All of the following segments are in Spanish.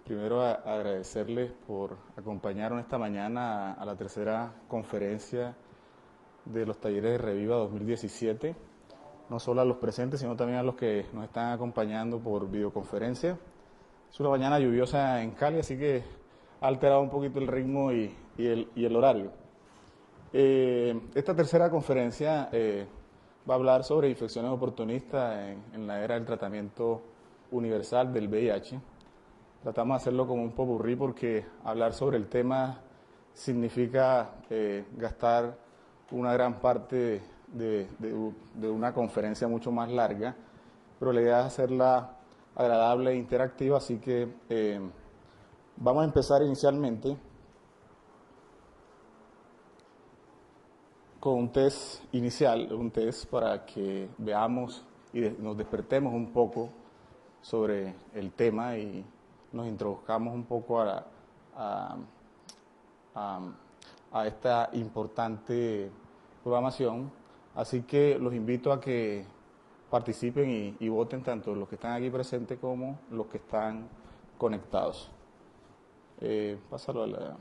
Primero agradecerles por acompañarnos esta mañana a la tercera conferencia de los talleres de Reviva 2017, no solo a los presentes, sino también a los que nos están acompañando por videoconferencia. Es una mañana lluviosa en Cali, así que ha alterado un poquito el ritmo y el horario. Esta tercera conferencia va a hablar sobre infecciones oportunistas en la era del tratamiento universal del VIH. Tratamos de hacerlo como un popurrí porque hablar sobre el tema significa gastar una gran parte de una conferencia mucho más larga, pero la idea es hacerla agradable e interactiva, así que vamos a empezar inicialmente con un test inicial, un test para que veamos y nos despertemos un poco sobre el tema y nos introduzcamos un poco a, a esta importante programación. Así que los invito a que participen y voten tanto los que están aquí presentes como los que están conectados. Pásalo a la...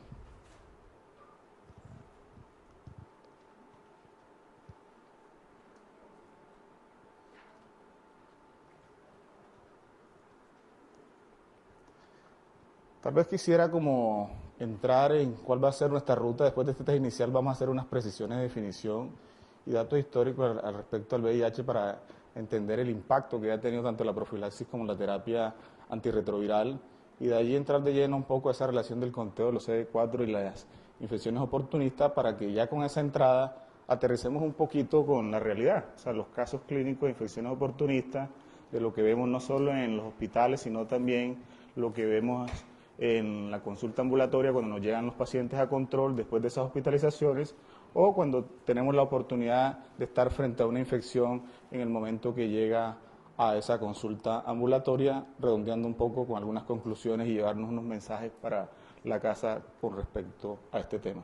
Tal vez quisiera como entrar en cuál va a ser nuestra ruta. Después de este test inicial vamos a hacer unas precisiones de definición y datos históricos al respecto al VIH para entender el impacto que ha tenido tanto la profilaxis como la terapia antirretroviral y de allí entrar de lleno un poco a esa relación del conteo de los CD4 y las infecciones oportunistas para que ya con esa entrada aterricemos un poquito con la realidad, o sea, los casos clínicos de infecciones oportunistas, de lo que vemos no solo en los hospitales, sino también lo que vemos en la consulta ambulatoria cuando nos llegan los pacientes a control después de esas hospitalizaciones o cuando tenemos la oportunidad de estar frente a una infección en el momento que llega a esa consulta ambulatoria, redondeando un poco con algunas conclusiones y llevarnos unos mensajes para la casa con respecto a este tema.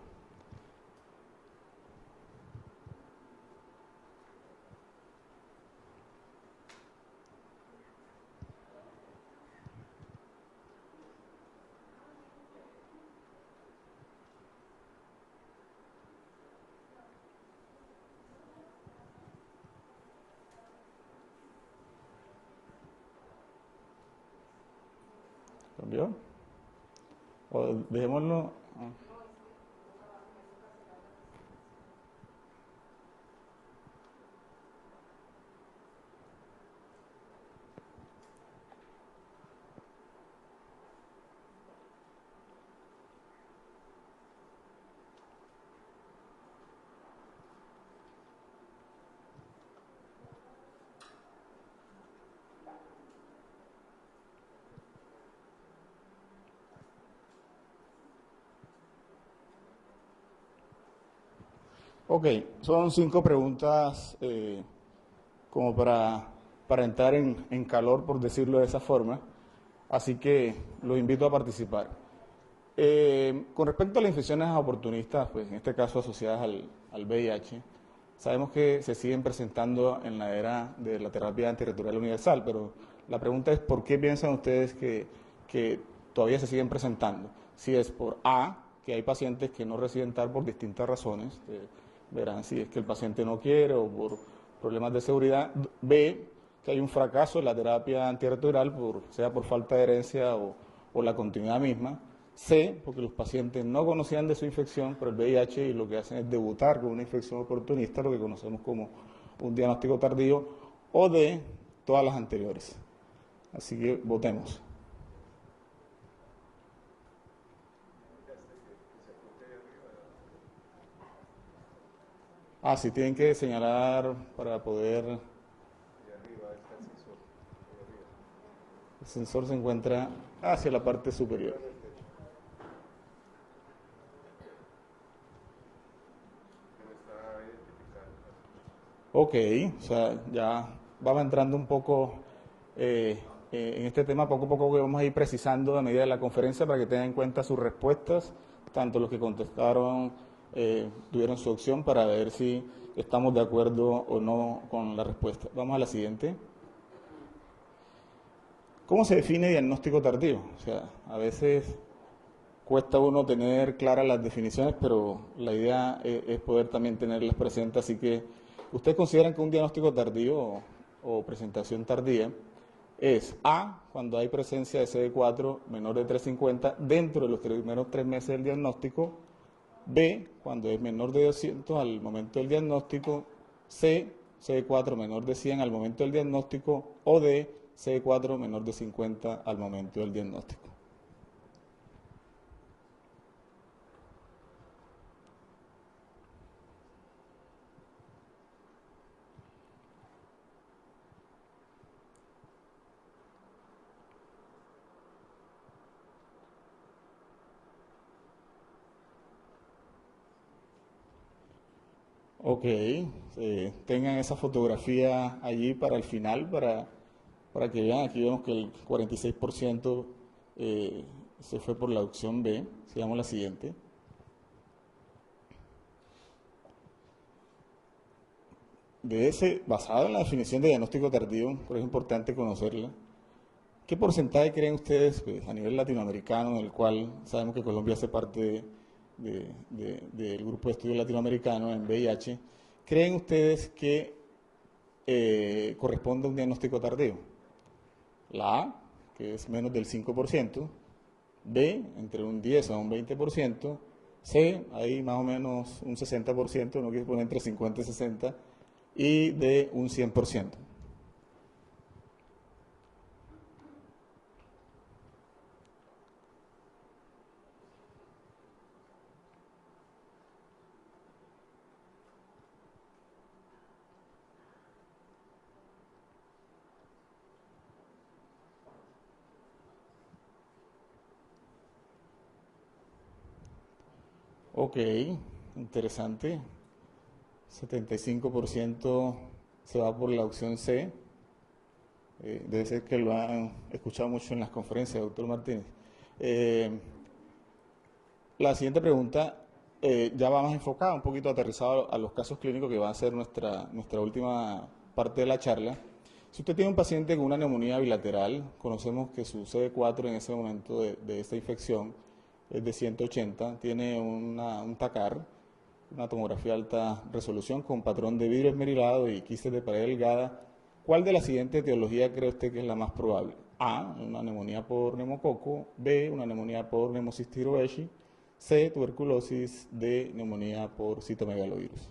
¿Cambió? O dejémoslo... Ok, son 5 preguntas como para entrar en calor, por decirlo de esa forma. Así que los invito a participar. Con respecto a las infecciones oportunistas, pues en este caso asociadas al VIH, sabemos que se siguen presentando en la era de la terapia antirretroviral universal, pero la pregunta es ¿por qué piensan ustedes que todavía se siguen presentando? Si es por A, que hay pacientes que no reciben TAR por distintas razones, verán si es que el paciente no quiere o por problemas de seguridad. B, que hay un fracaso en la terapia antirretroviral, sea por falta de herencia o la continuidad misma. C, porque los pacientes no conocían de su infección por el VIH y lo que hacen es debutar con una infección oportunista, lo que conocemos como un diagnóstico tardío. O D, todas las anteriores. Así que votemos. Sí, tienen que señalar para poder... El sensor se encuentra hacia la parte superior. Ok, o sea, ya vamos entrando un poco en este tema, poco a poco que vamos a ir precisando a medida de la conferencia para que tengan en cuenta sus respuestas, tanto los que contestaron tuvieron su opción para ver si estamos de acuerdo o no con la respuesta. Vamos a la siguiente. ¿Cómo se define diagnóstico tardío? O sea, a veces cuesta uno tener claras las definiciones, pero la idea es poder también tenerlas presentes. Así que, ¿ustedes consideran que un diagnóstico tardío o presentación tardía es A, cuando hay presencia de CD4 menor de 350 dentro de los primeros 3 meses del diagnóstico; B, cuando es menor de 200 al momento del diagnóstico; C, CD4 menor de 100 al momento del diagnóstico; o D, CD4 menor de 50 al momento del diagnóstico? Ok, tengan esa fotografía allí para el final, para que vean. Aquí vemos que el 46% se fue por la opción B. Sigamos la siguiente. Basado en la definición de diagnóstico tardío, por eso es importante conocerla, ¿qué porcentaje creen ustedes, pues, a nivel latinoamericano, en el cual sabemos que Colombia hace parte del grupo de estudio latinoamericano en VIH, creen ustedes que corresponde a un diagnóstico tardío? La A, que es menos del 5%; B, entre un 10 a un 20%; C, ahí más o menos un 60%, no quiero poner entre 50 y 60, y D, un 100%. Ok, interesante. 75% se va por la opción C. Debe ser que lo han escuchado mucho en las conferencias, doctor Martínez. Eh, la siguiente pregunta ya va más enfocada, un poquito aterrizado a los casos clínicos, que va a ser nuestra última parte de la charla. Si usted tiene un paciente con una neumonía bilateral, conocemos que su CD4 en ese momento de esta infección es de 180, tiene un TACAR, una tomografía de alta resolución con patrón de vidrio esmerilado y quistes de pared delgada, ¿cuál de las siguientes etiologías cree usted que es la más probable? A, una neumonía por neumococo; B, una neumonía por Pneumocystis jirovecii; C, tuberculosis; D, neumonía por citomegalovirus.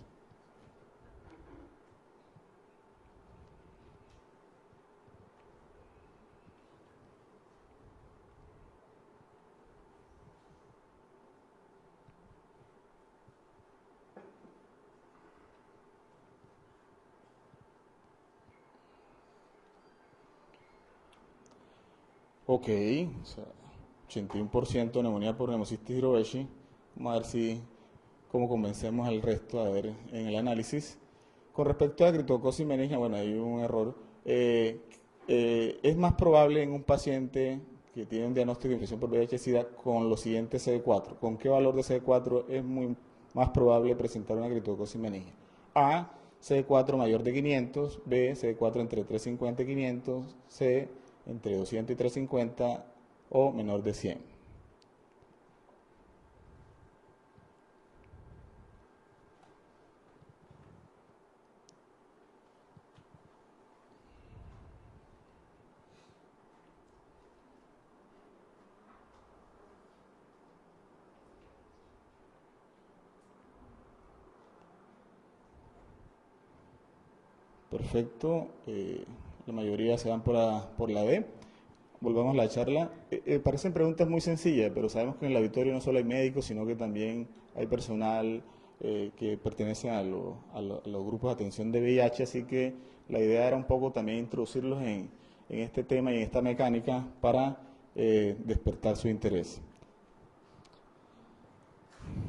Ok, o sea, 81% neumonía por Pneumocystis jirovecii. Vamos a ver cómo convencemos al resto, a ver, en el análisis. Con respecto a la criptococcus meningia, bueno, hay un error. Es más probable en un paciente que tiene un diagnóstico de infección por VIH-Sida con los siguientes CD4. ¿Con qué valor de CD4 es muy más probable presentar una criptococcus meningia? A, CD4 mayor de 500; B, CD4 entre 350 y 500; C, entre 200 y 350, o menor de 100. Perfecto, la mayoría se van por la D. Volvamos a la charla. Parecen preguntas muy sencillas, pero sabemos que en el auditorio no solo hay médicos, sino que también hay personal que pertenece a los grupos de atención de VIH, así que la idea era un poco también introducirlos en este tema y en esta mecánica para despertar su interés.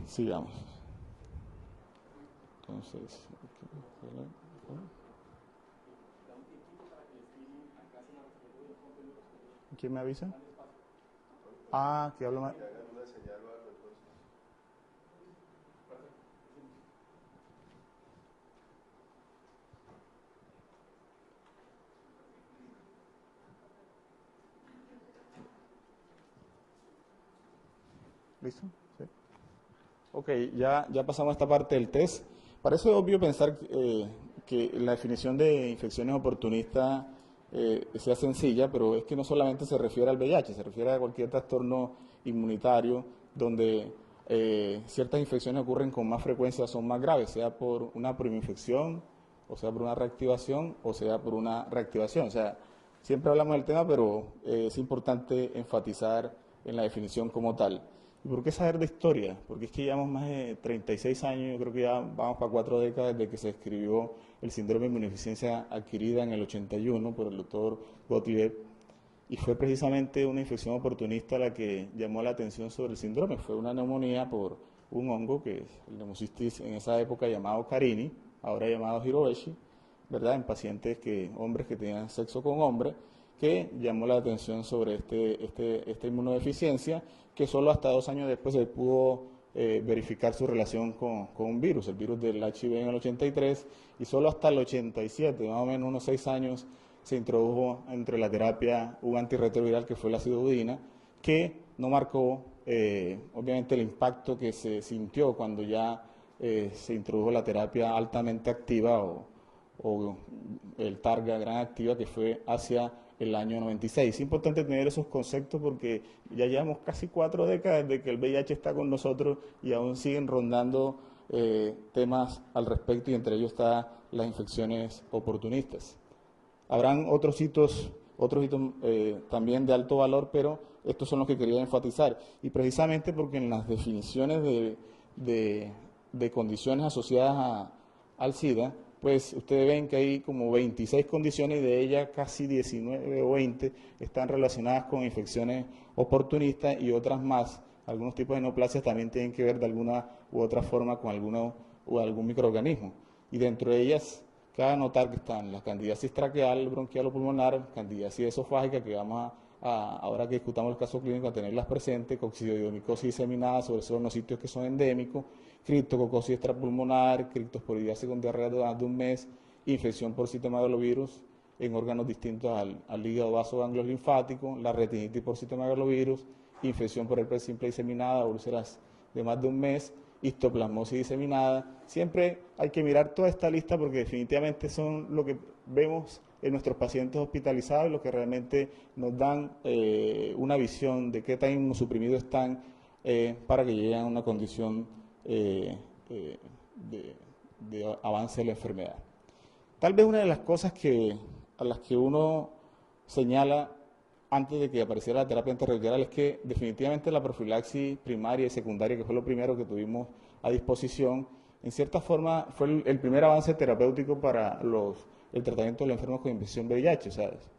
Sigamos. Entonces, ¿quién me avisa? Ah, que hablo más. ¿Listo? ¿Sí? Ok, ya pasamos a esta parte del test. Parece obvio pensar que la definición de infecciones oportunistas sea sencilla, pero es que no solamente se refiere al VIH, se refiere a cualquier trastorno inmunitario donde ciertas infecciones ocurren con más frecuencia, son más graves, sea por una primoinfección, o sea por una reactivación, o sea por una reactivación. O sea, siempre hablamos del tema, pero es importante enfatizar en la definición como tal. ¿Y por qué saber de historia? Porque es que llevamos más de 36 años, yo creo que ya vamos para 4 décadas desde que se escribió el síndrome de inmunodeficiencia adquirida en el 81 por el doctor Gottlieb, y fue precisamente una infección oportunista la que llamó la atención sobre el síndrome. Fue una neumonía por un hongo que es el Pneumocystis en esa época llamado Carini, ahora llamado Hiroeshi, ¿verdad? En pacientes hombres que tenían sexo con hombres, que llamó la atención sobre esta inmunodeficiencia, que solo hasta 2 años después se pudo verificar su relación con un virus, el virus del HIV en el 83, y solo hasta el 87, más o menos unos 6 años, se introdujo entre la terapia un antirretroviral que fue la acidobudina, que no marcó obviamente el impacto que se sintió cuando ya se introdujo la terapia altamente activa o el targa gran activa, que fue hacia el año 96. Es importante tener esos conceptos porque ya llevamos casi 4 décadas de que el VIH está con nosotros y aún siguen rondando temas al respecto, y entre ellos están las infecciones oportunistas. Habrán otros hitos también de alto valor, pero estos son los que quería enfatizar. Y precisamente porque en las definiciones de condiciones asociadas al SIDA, pues ustedes ven que hay como 26 condiciones y de ellas casi 19 o 20 están relacionadas con infecciones oportunistas y otras más. Algunos tipos de neoplasias también tienen que ver de alguna u otra forma con algún microorganismo. Y dentro de ellas, cabe notar que están la candidiasis traqueal, bronquial o pulmonar, candidiasis esofágica, que vamos ahora que discutamos el caso clínico, a tenerlas presentes, coccidioidomicosis diseminada, sobre todo en los sitios que son endémicos, criptococosis extrapulmonar, criptosporidiasis con diarrea de un mes, infección por citomegalovirus en órganos distintos al hígado, vaso, ganglios linfáticos, la retinitis por citomegalovirus, infección por herpes simple diseminada, úlceras de más de un mes, histoplasmosis diseminada. Siempre hay que mirar toda esta lista porque definitivamente son lo que vemos en nuestros pacientes hospitalizados y lo que realmente nos dan una visión de qué tan inmunosuprimidos están para que lleguen a una condición de avance de la enfermedad. Tal vez una de las cosas a las que uno señala antes de que apareciera la terapia antirretroviral es que definitivamente la profilaxis primaria y secundaria, que fue lo primero que tuvimos a disposición, en cierta forma fue el primer avance terapéutico para el tratamiento de los enfermos con infección VIH, ¿sabes?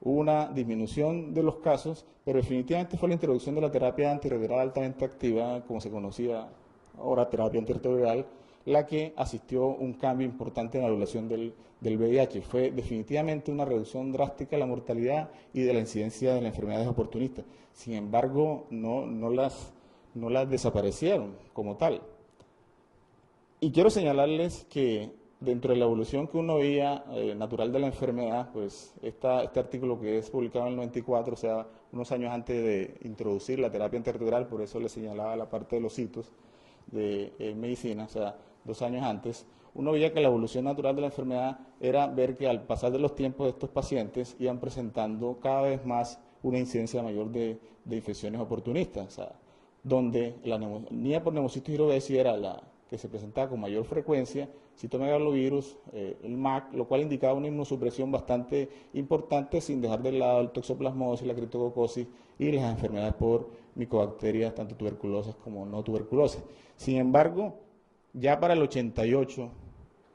Hubo una disminución de los casos, pero definitivamente fue la introducción de la terapia antirretroviral altamente activa, como se conocía ahora terapia antirretroviral, la que asistió a un cambio importante en la evaluación del VIH. Fue definitivamente una reducción drástica de la mortalidad y de la incidencia de las enfermedades oportunistas. Sin embargo, no las desaparecieron como tal. Y quiero señalarles que dentro de la evolución que uno veía natural de la enfermedad, pues este artículo que es publicado en el 94, o sea, unos años antes de introducir la terapia antirretroviral, por eso le señalaba la parte de los hitos de medicina, o sea, 2 años antes, uno veía que la evolución natural de la enfermedad era ver que al pasar de los tiempos de estos pacientes iban presentando cada vez más una incidencia mayor de infecciones oportunistas, o sea, donde la neumonía por Pneumocystis jirovecii era la que se presentaba con mayor frecuencia, citomegalovirus, el MAC, lo cual indicaba una inmunosupresión bastante importante, sin dejar de lado el toxoplasmosis, la criptococosis y las enfermedades por micobacterias, tanto tuberculosas como no tuberculosas. Sin embargo, ya para el 88,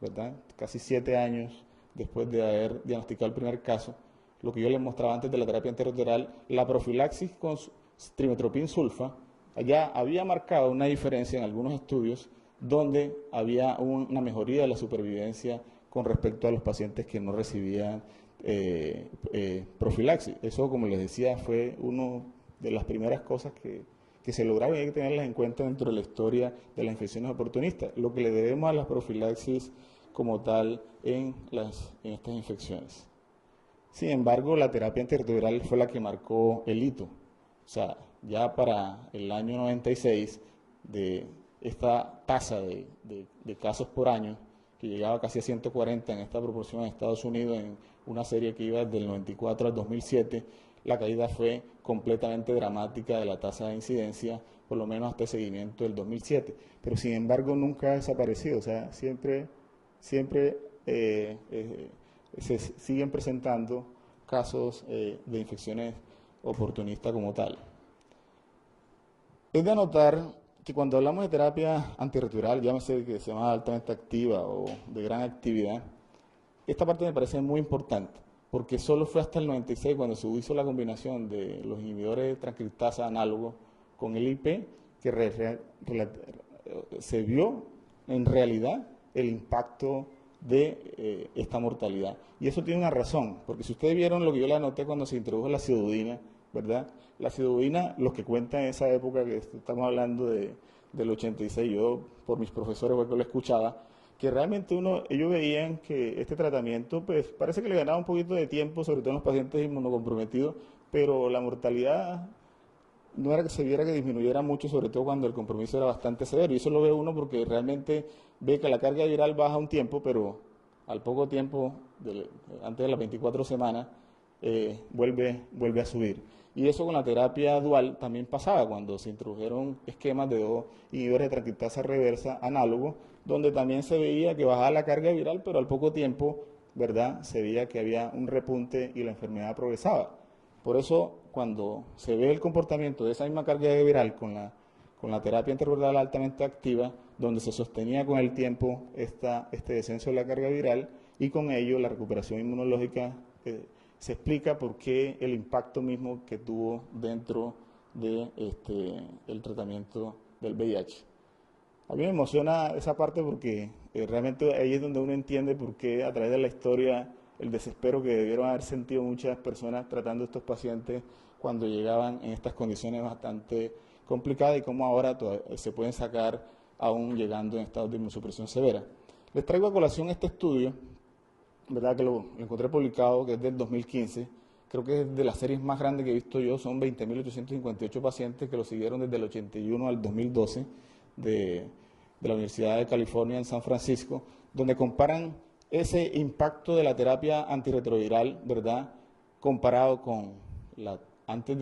¿verdad?, casi 7 años después de haber diagnosticado el primer caso, lo que yo les mostraba antes de la terapia antirretroviral, la profilaxis con trimmetoprim sulfa ya había marcado una diferencia en algunos estudios donde había una mejoría de la supervivencia con respecto a los pacientes que no recibían profilaxis. Eso, como les decía, fue una de las primeras cosas que se lograron y hay que tenerlas en cuenta dentro de la historia de las infecciones oportunistas, lo que le debemos a las profilaxis como tal en estas infecciones. Sin embargo, la terapia antirretroviral fue la que marcó el hito. O sea, ya para el año 96 de esta tasa de casos por año, que llegaba casi a 140 en esta proporción en Estados Unidos, en una serie que iba desde el 94 al 2007, la caída fue completamente dramática de la tasa de incidencia, por lo menos hasta el seguimiento del 2007. Pero sin embargo nunca ha desaparecido, o sea, siempre se siguen presentando casos de infecciones oportunistas como tal. Es de anotar que cuando hablamos de terapia antirretroviral, llámese que se llama altamente activa o de gran actividad, esta parte me parece muy importante, porque solo fue hasta el 96 cuando se hizo la combinación de los inhibidores de transcriptasa análogos con el IP que se vio en realidad el impacto de esta mortalidad. Y eso tiene una razón, porque si ustedes vieron lo que yo le anoté cuando se introdujo la acidudina, ¿verdad? La acidudina, los que cuentan en esa época, que estamos hablando del 86, yo por mis profesores fue que lo escuchaba, que realmente ellos veían que este tratamiento, pues parece que le ganaba un poquito de tiempo, sobre todo en los pacientes inmunocomprometidos, pero la mortalidad no era que se viera que disminuyera mucho, sobre todo cuando el compromiso era bastante severo. Y eso lo ve uno porque realmente ve que la carga viral baja un tiempo, pero al poco tiempo, antes de las 24 semanas, vuelve a subir. Y eso con la terapia dual también pasaba cuando se introdujeron esquemas de dos inhibidores de transcriptasa reversa análogos, donde también se veía que bajaba la carga viral, pero al poco tiempo, ¿verdad?, se veía que había un repunte y la enfermedad progresaba. Por eso, cuando se ve el comportamiento de esa misma carga viral con la terapia antirretroviral altamente activa, donde se sostenía con el tiempo este descenso de la carga viral y con ello la recuperación inmunológica, se explica por qué el impacto mismo que tuvo dentro del tratamiento del VIH. A mí me emociona esa parte porque realmente ahí es donde uno entiende por qué a través de la historia el desespero que debieron haber sentido muchas personas tratando a estos pacientes cuando llegaban en estas condiciones bastante complicadas y cómo ahora se pueden sacar aún llegando en estado de inmunosupresión severa. Les traigo a colación este estudio, ¿verdad?, que lo encontré publicado, que es del 2015, creo que es de las series más grandes que he visto yo, son 20.858 pacientes que lo siguieron desde el 81 al 2012 de la Universidad de California en San Francisco, donde comparan ese impacto de la terapia antirretroviral, ¿verdad?, comparado con antes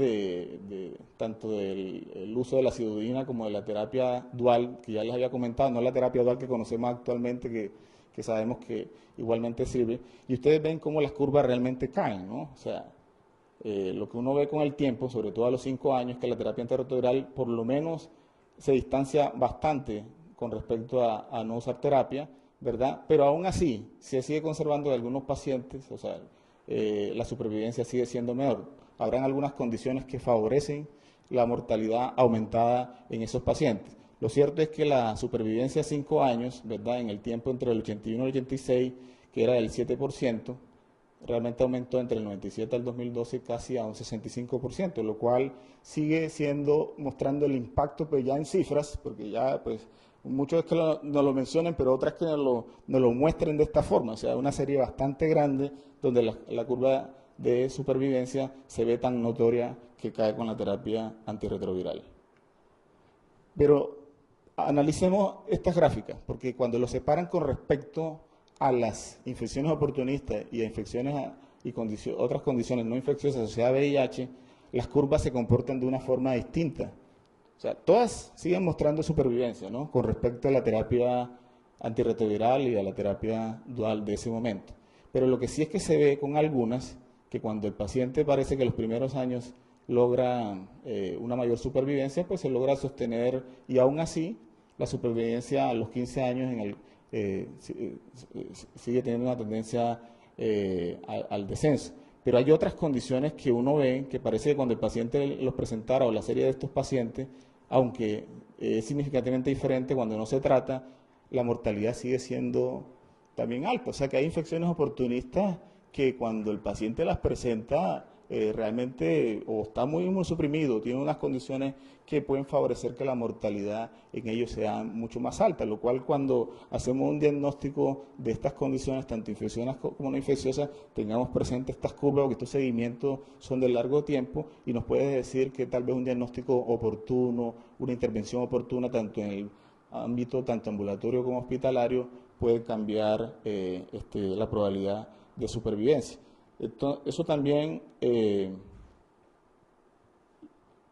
tanto del uso de la acidudina como de la terapia dual, que ya les había comentado, no la terapia dual que conocemos actualmente, que sabemos que igualmente sirve, y ustedes ven cómo las curvas realmente caen, ¿no? O sea, lo que uno ve con el tiempo, sobre todo a los 5 años, que la terapia antirretroviral por lo menos se distancia bastante con respecto a no usar terapia, ¿verdad? Pero aún así, se sigue conservando en algunos pacientes, o sea, la supervivencia sigue siendo menor. Habrán algunas condiciones que favorecen la mortalidad aumentada en esos pacientes. Lo cierto es que la supervivencia a 5 años, ¿verdad?, en el tiempo entre el 81 y el 86, que era del 7%, realmente aumentó entre el 97 al 2012 casi a un 65%, lo cual sigue mostrando el impacto, pues ya en cifras, porque ya pues muchos es que nos lo mencionen, pero otras que nos lo muestren de esta forma, o sea, una serie bastante grande donde la curva de supervivencia se ve tan notoria que cae con la terapia antirretroviral. Pero analicemos estas gráficas, porque cuando lo separan con respecto a las infecciones oportunistas y a infecciones y otras condiciones no infecciosas asociadas a VIH, las curvas se comportan de una forma distinta. O sea, todas siguen mostrando supervivencia, ¿no?, con respecto a la terapia antirretroviral y a la terapia dual de ese momento. Pero lo que sí es que se ve con algunas, que cuando el paciente parece que los primeros años logra una mayor supervivencia, pues se logra sostener, y aún así la supervivencia a los 15 años sigue teniendo una tendencia al descenso. Pero hay otras condiciones que uno ve que parece que cuando el paciente los presentara o la serie de estos pacientes, aunque es significativamente diferente, cuando no se trata, la mortalidad sigue siendo también alta. O sea que hay infecciones oportunistas que cuando el paciente las presenta realmente o está muy suprimido, tiene unas condiciones que pueden favorecer que la mortalidad en ellos sea mucho más alta, lo cual cuando hacemos un diagnóstico de estas condiciones, tanto infecciosas como no infecciosas, tengamos presente estas curvas, porque estos seguimientos son de largo tiempo y nos puede decir que tal vez un diagnóstico oportuno, una intervención oportuna, tanto en el ámbito tanto ambulatorio como hospitalario, puede cambiar la probabilidad de supervivencia. Eso también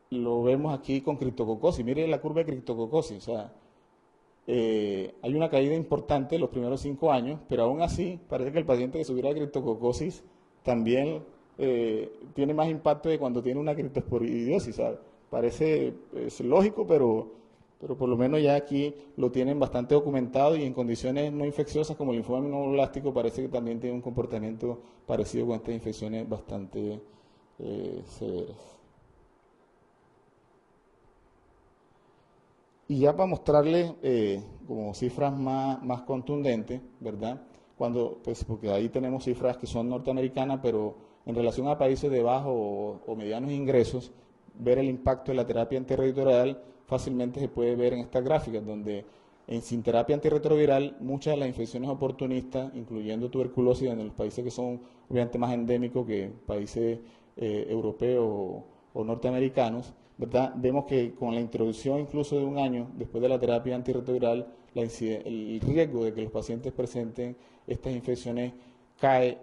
lo vemos aquí con criptococosis. Mire la curva de criptococosis, o sea, hay una caída importante los primeros 5 años, pero aún así parece que el paciente que tuviera criptococosis también tiene más impacto de cuando tiene una criptosporidiosis. ¿Sabe? Parece lógico, pero por lo menos ya aquí lo tienen bastante documentado y en condiciones no infecciosas como el linfoma aminoblástico parece que también tiene un comportamiento parecido con estas infecciones bastante severas. Y ya para mostrarles como cifras más contundentes, ¿verdad? Pues porque ahí tenemos cifras que son norteamericanas, pero en relación a países de bajos o medianos ingresos, ver el impacto de la terapia antirretroviral fácilmente se puede ver en estas gráficas, donde sin terapia antirretroviral muchas de las infecciones oportunistas, incluyendo tuberculosis en los países que son obviamente más endémicos que países europeos o norteamericanos, ¿verdad? Vemos que con la introducción incluso de un año después de la terapia antirretroviral, el riesgo de que los pacientes presenten estas infecciones cae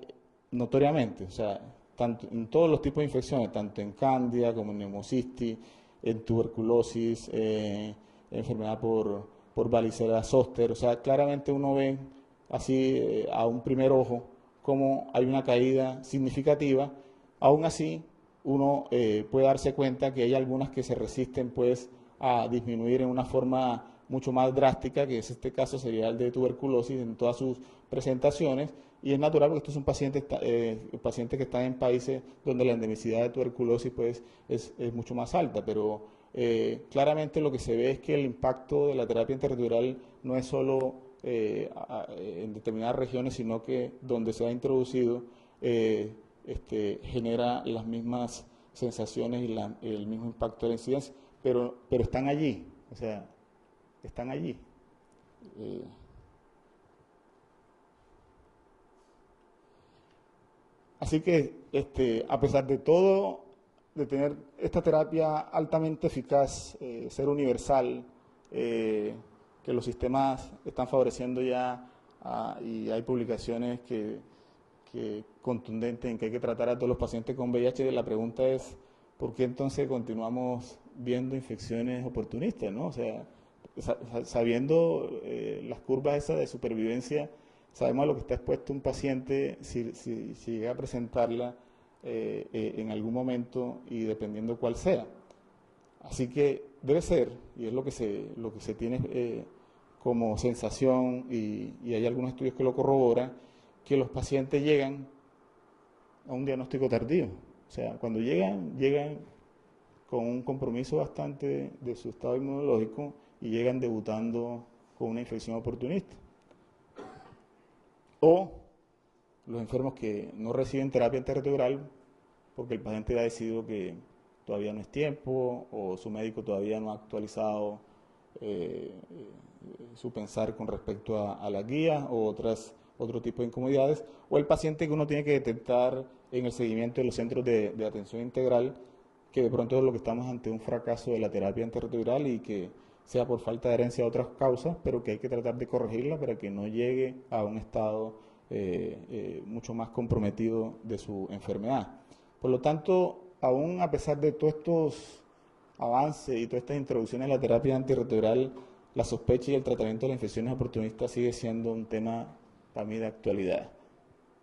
notoriamente, o sea, tanto en todos los tipos de infecciones, tanto en cándida como en neumocistis, en tuberculosis, enfermedad por varicela zoster, o sea, claramente uno ve así a un primer ojo cómo hay una caída significativa. Aún así, uno puede darse cuenta que hay algunas que se resisten pues a disminuir en una forma mucho más drástica, que es este caso sería el de tuberculosis en todas sus presentaciones, y es natural porque estos son pacientes que están en países donde la endemicidad de tuberculosis pues es mucho más alta, pero claramente lo que se ve es que el impacto de la terapia antirretroviral no es solo en determinadas regiones, sino que donde se ha introducido genera las mismas sensaciones y el mismo impacto de la incidencia, pero están allí, o sea, están allí. Así que, a pesar de todo, de tener esta terapia altamente eficaz, ser universal, que los sistemas están favoreciendo ya, y hay publicaciones que contundentes en que hay que tratar a todos los pacientes con VIH, la pregunta es, ¿por qué entonces continuamos viendo infecciones oportunistas, ¿no? O sea, sabiendo las curvas esas de supervivencia, sabemos a lo que está expuesto un paciente si llega a presentarla en algún momento y dependiendo cuál sea. Así que debe ser, y es lo que se tiene como sensación, y hay algunos estudios que lo corroboran, que los pacientes llegan a un diagnóstico tardío. O sea, cuando llegan con un compromiso bastante de su estado inmunológico y llegan debutando con una infección oportunista. O los enfermos que no reciben terapia antirretroviral porque el paciente ha decidido que todavía no es tiempo o su médico todavía no ha actualizado su pensar con respecto a la guía o otro tipo de incomodidades, o el paciente que uno tiene que detectar en el seguimiento de los centros de atención integral, que de pronto es lo que estamos ante un fracaso de la terapia antirretroviral y que sea por falta de herencia a otras causas, pero que hay que tratar de corregirla para que no llegue a un estado mucho más comprometido de su enfermedad. Por lo tanto, aún a pesar de todos estos avances y todas estas introducciones a la terapia antirretroviral, la sospecha y el tratamiento de las infecciones oportunistas sigue siendo un tema para mí de actualidad,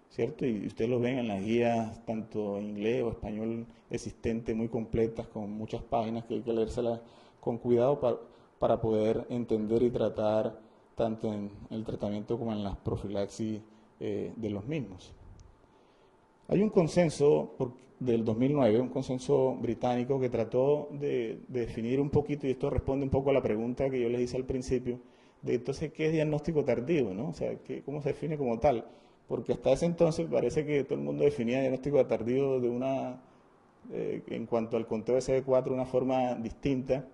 ¿cierto? Y ustedes lo ven en las guías, tanto en inglés o español existentes, muy completas, con muchas páginas que hay que leérselas con cuidado para poder entender y tratar tanto en el tratamiento como en la profilaxis de los mismos. Hay un consenso del 2009, un consenso británico que trató de definir un poquito, y esto responde un poco a la pregunta que yo les hice al principio, de entonces qué es diagnóstico tardío, ¿no? O sea, ¿cómo se define como tal? Porque hasta ese entonces parece que todo el mundo definía diagnóstico tardío de una en cuanto al conteo de CD4 de una forma distinta.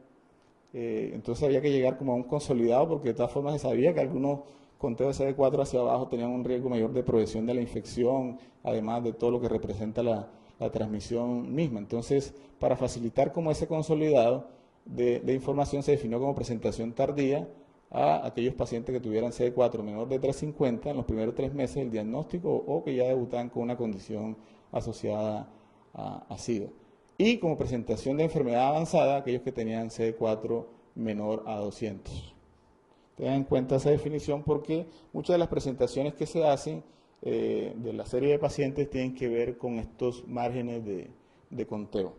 Entonces había que llegar como a un consolidado porque de todas formas se sabía que algunos conteos de CD4 hacia abajo tenían un riesgo mayor de progresión de la infección, además de todo lo que representa la transmisión misma. Entonces, para facilitar como ese consolidado de información se definió como presentación tardía a aquellos pacientes que tuvieran CD4 menor de 350 en los primeros 3 meses del diagnóstico o que ya debutaban con una condición asociada a SIDA. Y como presentación de enfermedad avanzada, aquellos que tenían CD4 menor a 200. Tengan en cuenta esa definición porque muchas de las presentaciones que se hacen de la serie de pacientes tienen que ver con estos márgenes de conteo.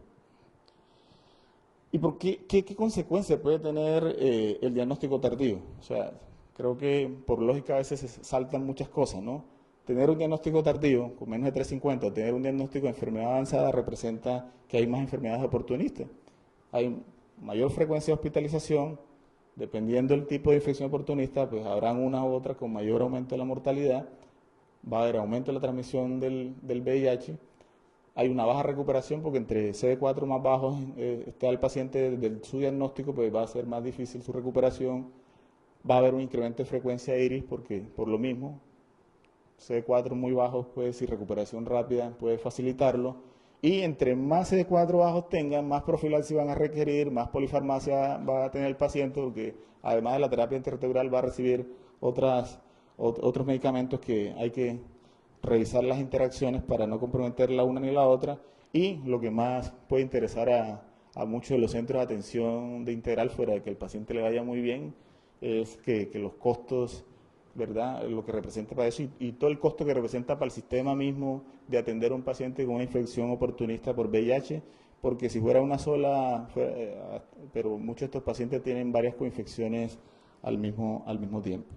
¿Y por qué consecuencias puede tener el diagnóstico tardío? O sea, creo que por lógica a veces se saltan muchas cosas, ¿no? Tener un diagnóstico tardío con menos de 350 o tener un diagnóstico de enfermedad avanzada representa que hay más enfermedades oportunistas. Hay mayor frecuencia de hospitalización, dependiendo del tipo de infección oportunista, pues habrán una u otra con mayor aumento de la mortalidad, va a haber aumento de la transmisión del VIH, hay una baja recuperación porque entre CD4 más bajos está el paciente de su diagnóstico, pues va a ser más difícil su recuperación, va a haber un incremento de frecuencia iris porque por lo mismo, CD4 muy bajos, pues si recuperación rápida puede facilitarlo, y entre más CD4 bajos tengan, más profilaxis van a requerir, más polifarmacia va a tener el paciente, porque además de la terapia intraarterioral va a recibir otros medicamentos que hay que revisar las interacciones para no comprometer la una ni la otra, y lo que más puede interesar a muchos de los centros de atención de integral, fuera de que el paciente le vaya muy bien, es que los costos, ¿verdad?, lo que representa para eso y todo el costo que representa para el sistema mismo de atender a un paciente con una infección oportunista por VIH, porque si fuera una sola, pero muchos de estos pacientes tienen varias coinfecciones al mismo tiempo.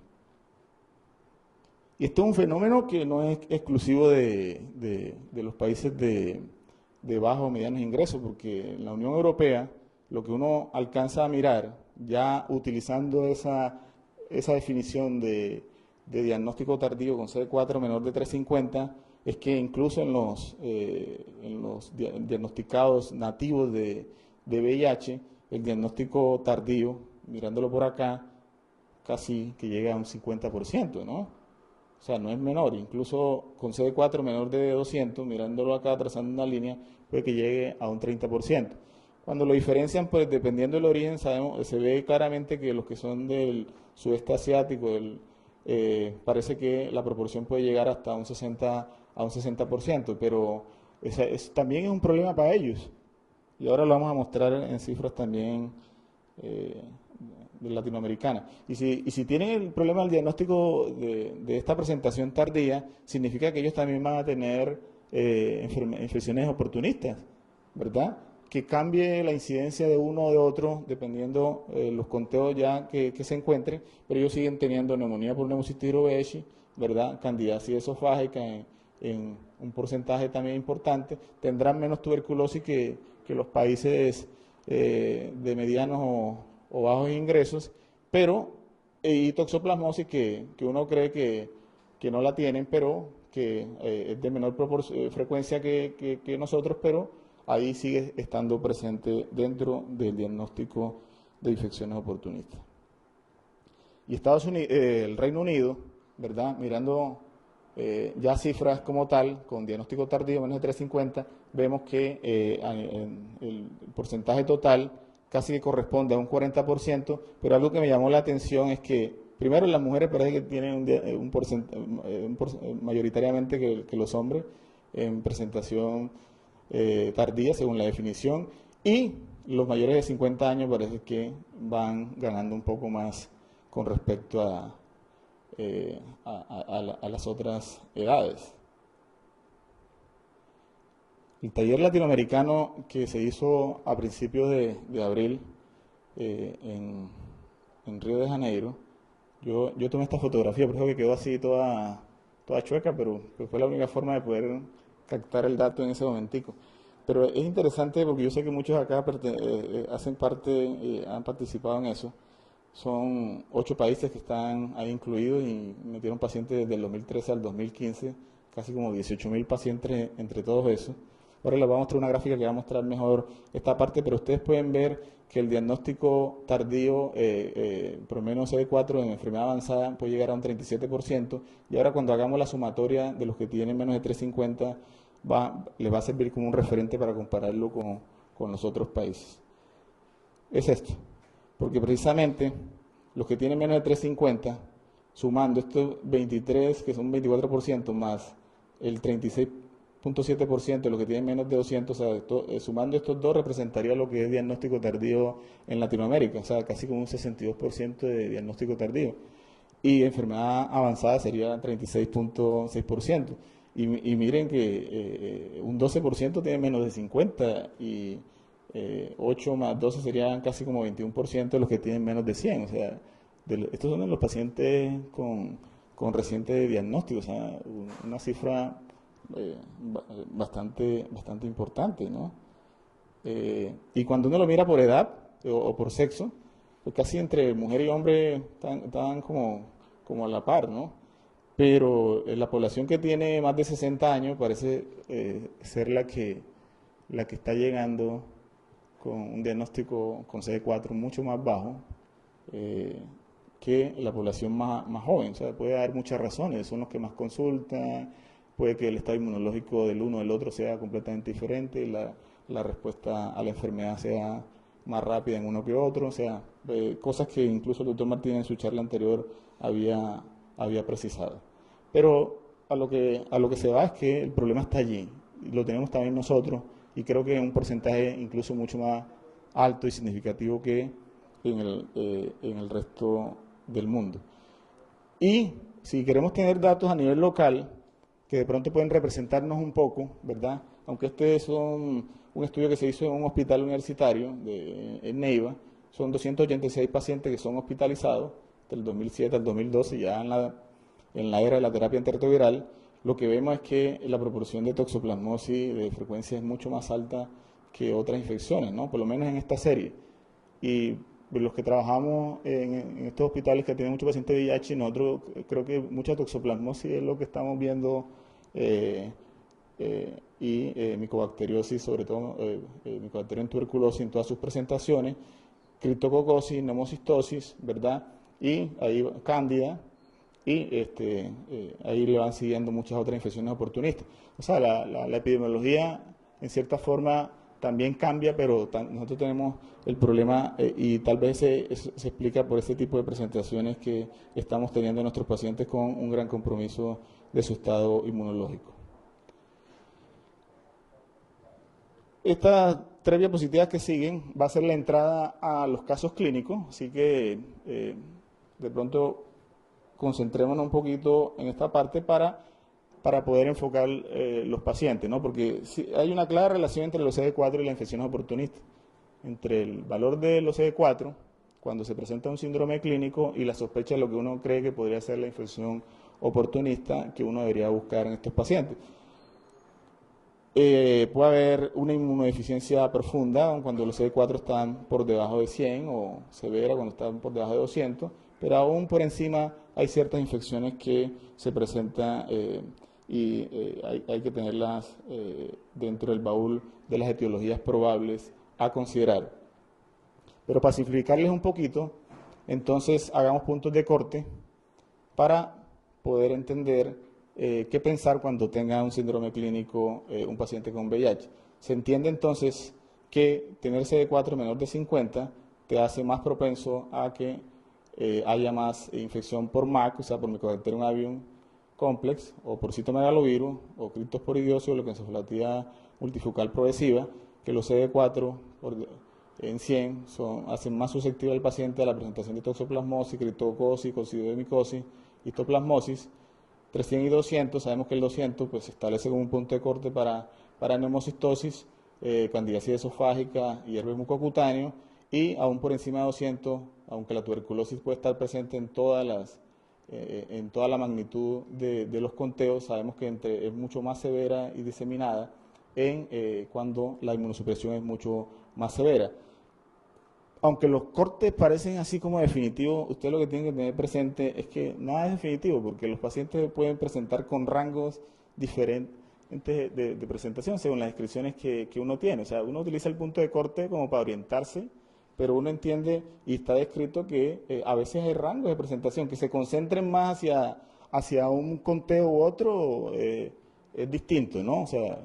Y esto es un fenómeno que no es exclusivo de los países de bajos o medianos ingresos, porque en la Unión Europea lo que uno alcanza a mirar, ya utilizando esa definición de diagnóstico tardío con CD4 menor de 350, es que incluso en los diagnosticados nativos de VIH, el diagnóstico tardío, mirándolo por acá, casi que llega a un 50%, ¿no? O sea, no es menor, incluso con CD4 menor de 200, mirándolo acá, trazando una línea, puede que llegue a un 30%. Cuando lo diferencian, pues dependiendo del origen, se ve claramente que los que son del sudeste asiático, parece que la proporción puede llegar hasta un 60%, pero también es un problema para ellos. Y ahora lo vamos a mostrar en cifras también de latinoamericana. Y si tienen el problema del diagnóstico de esta presentación tardía, significa que ellos también van a tener infecciones oportunistas, ¿verdad? Que cambie la incidencia de uno o de otro, dependiendo los conteos ya que se encuentren, pero ellos siguen teniendo neumonía por neumocitis obeshi, ¿verdad? Candidiasis esofágica en un porcentaje también importante, tendrán menos tuberculosis que los países de medianos o bajos ingresos, pero y toxoplasmosis que uno cree que no la tienen, pero que es de menor frecuencia que nosotros, pero ahí sigue estando presente dentro del diagnóstico de infecciones oportunistas. Y el Reino Unido, ¿verdad?, mirando ya cifras como tal, con diagnóstico tardío menos de 350, vemos que el porcentaje total casi que corresponde a un 40%, pero algo que me llamó la atención es que, primero, las mujeres parece que tienen un porcentaje mayoritariamente que los hombres en presentación tardía, según la definición, y los mayores de 50 años parece que van ganando un poco más con respecto a las otras edades. El taller latinoamericano que se hizo a principios de abril en Río de Janeiro, yo tomé esta fotografía, por eso que quedó así toda chueca, pero fue la única forma de poder captar el dato en ese momentico. Pero es interesante porque yo sé que muchos acá hacen parte, han participado en eso. Son 8 países que están ahí incluidos y metieron pacientes desde el 2013 al 2015, casi como 18.000 pacientes entre todos esos. Ahora les voy a mostrar una gráfica que va a mostrar mejor esta parte, pero ustedes pueden ver que el diagnóstico tardío, por lo menos CD4 en enfermedad avanzada, puede llegar a un 37%, y ahora cuando hagamos la sumatoria de los que tienen menos de 350, les va a servir como un referente para compararlo con los otros países. Es esto, porque precisamente los que tienen menos de 350, sumando estos 23, que son 24%, más el 36.7% de los que tienen menos de 200, o sea, sumando estos dos representaría lo que es diagnóstico tardío en Latinoamérica, o sea, casi como un 62% de diagnóstico tardío. Y enfermedad avanzada sería 36.6%. Y miren que un 12% tiene menos de 50 y 8 más 12 serían casi como 21% de los que tienen menos de 100. O sea, estos son los pacientes con reciente diagnóstico, o sea, una cifra bastante importante, ¿no? Y cuando uno lo mira por edad o por sexo, pues casi entre mujer y hombre están como a la par, ¿no? Pero la población que tiene más de 60 años parece ser la que está llegando con un diagnóstico con CD4 mucho más bajo que la población más joven. O sea, puede haber muchas razones, son los que más consultan, puede que el estado inmunológico del uno o del otro sea completamente diferente, y la respuesta a la enfermedad sea más rápida en uno que otro, o sea, cosas que incluso el doctor Martínez en su charla anterior había precisado. Pero a lo que se va es que el problema está allí, y lo tenemos también nosotros, y creo que es un porcentaje incluso mucho más alto y significativo que en el resto del mundo. Y si queremos tener datos a nivel local, que de pronto pueden representarnos un poco, ¿verdad? Aunque este es un estudio que se hizo en un hospital universitario en Neiva, son 286 pacientes que son hospitalizados del 2007 al 2012, ya en la era de la terapia antirretroviral. Lo que vemos es que la proporción de toxoplasmosis de frecuencia es mucho más alta que otras infecciones, ¿no? Por lo menos en esta serie. Y los que trabajamos en estos hospitales que tienen muchos pacientes de VIH, nosotros creo que mucha toxoplasmosis es lo que estamos viendo, y micobacteriosis, sobre todo micobacteria en tuberculosis en todas sus presentaciones, criptococosis, neumocistosis, ¿verdad? Y ahí cándida, y ahí le van siguiendo muchas otras infecciones oportunistas. O sea, la epidemiología en cierta forma también cambia, pero nosotros tenemos el problema y tal vez se explica por este tipo de presentaciones que estamos teniendo en nuestros pacientes con un gran compromiso de su estado inmunológico. Estas 3 diapositivas que siguen va a ser la entrada a los casos clínicos, así que de pronto concentrémonos un poquito en esta parte para poder enfocar los pacientes, ¿no? Porque hay una clara relación entre los CD4 y las infecciones oportunistas, entre el valor de los CD4 cuando se presenta un síndrome clínico y la sospecha de lo que uno cree que podría ser la infección oportunista que uno debería buscar en estos pacientes. Puede haber una inmunodeficiencia profunda cuando los CD4 están por debajo de 100 o severa cuando están por debajo de 200, pero aún por encima hay ciertas infecciones que se presentan y hay que tenerlas dentro del baúl de las etiologías probables a considerar. Pero para simplificarles un poquito, entonces hagamos puntos de corte para poder entender qué pensar cuando tenga un síndrome clínico un paciente con VIH. Se entiende entonces que tener CD4 menor de 50 te hace más propenso a que haya más infección por MAC, o sea, por Mycobacterium avium complex, o por citomegalovirus, o criptosporidiosis, o la encefalopatía multifocal progresiva, que los CD4 en 100 hacen más susceptible al paciente a la presentación de toxoplasmosis, criptococosis, cocidiodemicosis, histoplasmosis. 300 y 200, sabemos que el 200 pues, se establece como un punto de corte para neumocistosis, candidiasis esofágica y herpes mucocutáneo, y aún por encima de 200, aunque la tuberculosis puede estar presente en toda la magnitud de los conteos, sabemos que es mucho más severa y diseminada cuando la inmunosupresión es mucho más severa. Aunque los cortes parecen así como definitivos, usted lo que tiene que tener presente es que nada es definitivo, porque los pacientes pueden presentar con rangos diferentes, de presentación según las descripciones que uno tiene. O sea, uno utiliza el punto de corte como para orientarse, pero uno entiende y está descrito que a veces hay rangos de presentación que se concentren más hacia un conteo u otro, es distinto, ¿no? O sea,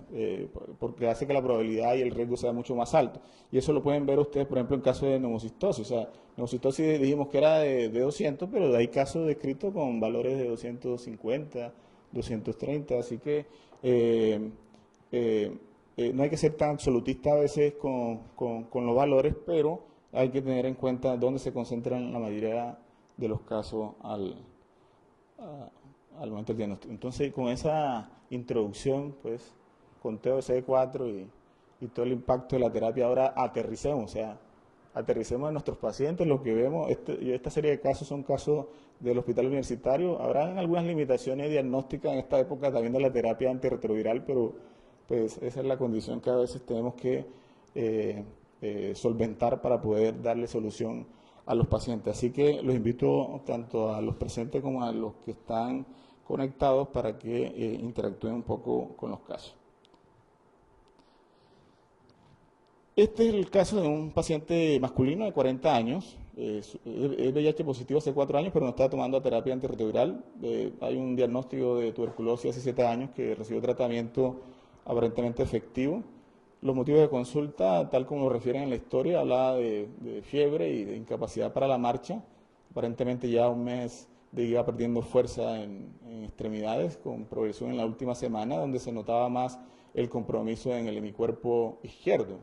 porque hace que la probabilidad y el riesgo sea mucho más alto. Y eso lo pueden ver ustedes, por ejemplo, en caso de neumocistosis. O sea, neumocistosis dijimos que era de 200, pero hay casos descritos con valores de 250, 230, así que no hay que ser tan absolutista a veces con los valores, pero hay que tener en cuenta dónde se concentran la mayoría de los casos al momento del diagnóstico. Entonces, con esa introducción, pues, conteo de CD4 y todo el impacto de la terapia, ahora aterricemos, o sea, aterricemos a nuestros pacientes, lo que vemos, esta serie de casos son casos del hospital universitario, habrán algunas limitaciones diagnósticas en esta época también de la terapia antirretroviral, pero pues esa es la condición que a veces tenemos que solventar para poder darle solución a los pacientes. Así que los invito tanto a los presentes como a los que están conectados para que interactúen un poco con los casos. Este es el caso de un paciente masculino de 40 años, es VIH positivo hace 4 años, pero no está tomando terapia antirretroviral. Hay un diagnóstico de tuberculosis hace 7 años que recibió tratamiento aparentemente efectivo. Los motivos de consulta, tal como lo refieren en la historia, hablaba de fiebre y de incapacidad para la marcha. Aparentemente ya un mes de iba perdiendo fuerza en extremidades, con progresión en la última semana, donde se notaba más el compromiso en el hemicuerpo izquierdo.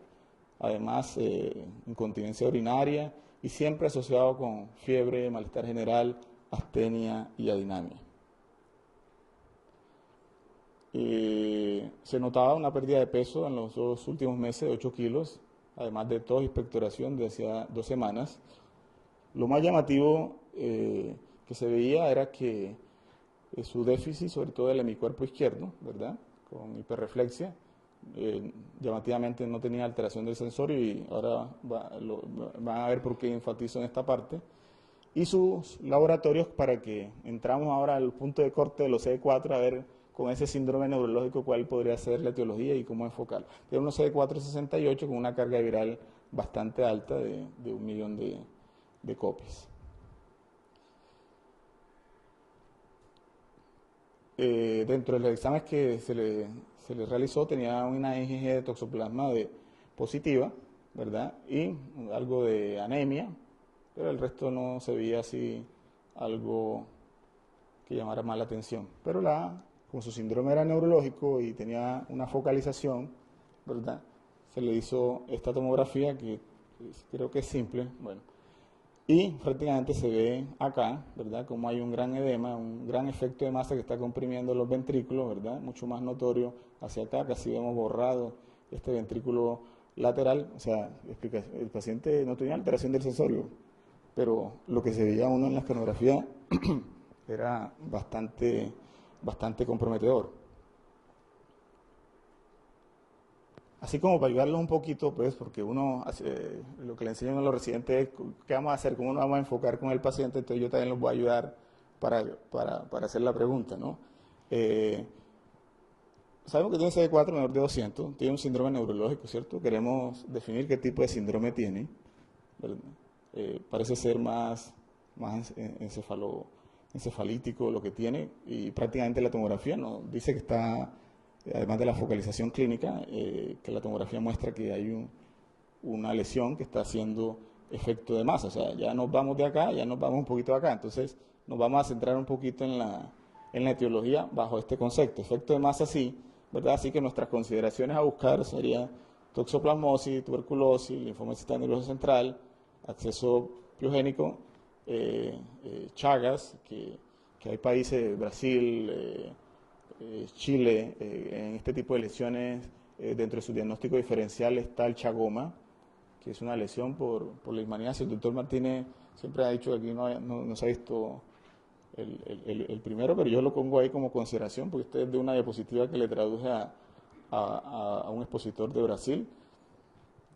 Además, incontinencia urinaria y siempre asociado con fiebre, malestar general, astenia y adinamia. Se notaba una pérdida de peso en los 2 últimos meses de 8 kilos, además de tos y expectoración de hacía 2 semanas. Lo más llamativo que se veía era que su déficit, sobre todo del hemicuerpo izquierdo, ¿verdad?, con hiperreflexia, llamativamente no tenía alteración del sensorio y ahora van a ver por qué enfatizo en esta parte. Y sus laboratorios para que entramos ahora al punto de corte de los CD4 a ver con ese síndrome neurológico cuál podría ser la etiología y cómo enfocarlo. Tiene unos CD468 con una carga viral bastante alta de 1 millón de copias. Dentro de los exámenes que se le realizó tenía una IgG de toxoplasma positiva, ¿verdad? Y algo de anemia, pero el resto no se veía así algo que llamara más la atención. Pero como su síndrome era neurológico y tenía una focalización, ¿verdad?, se le hizo esta tomografía que creo que es simple, bueno, y prácticamente se ve acá, ¿verdad?, como hay un gran edema, un gran efecto de masa que está comprimiendo los ventrículos, ¿verdad?, mucho más notorio hacia acá, casi vemos borrado este ventrículo lateral. O sea, el paciente no tenía alteración del sensorio, pero lo que se veía uno en la escanografía era bastante comprometedor. Así como para ayudarlos un poquito, pues, porque uno, lo que le enseñan a los residentes es qué vamos a hacer, cómo nos vamos a enfocar con el paciente, entonces yo también los voy a ayudar para hacer la pregunta, ¿no? Sabemos que tiene CD4 menor de 200, tiene un síndrome neurológico, ¿cierto? Queremos definir qué tipo de síndrome tiene, ¿verdad? Parece ser más encefalítico lo que tiene, y prácticamente la tomografía nos dice que está, además de la focalización clínica, que la tomografía muestra que hay una lesión que está haciendo efecto de masa. O sea, ya nos vamos de acá, ya nos vamos un poquito de acá. Entonces, nos vamos a centrar un poquito en la etiología bajo este concepto. Efecto de masa sí, ¿verdad? Así que nuestras consideraciones a buscar serían toxoplasmosis, tuberculosis, linfoma sistémico central, acceso piogénico, Chagas, que hay países, Brasil, Chile, en este tipo de lesiones, dentro de su diagnóstico diferencial está el chagoma, que es una lesión por leishmaniasis. El doctor Martínez siempre ha dicho que aquí no se ha visto el primero, pero yo lo pongo ahí como consideración, porque este es de una diapositiva que le traduje a un expositor de Brasil.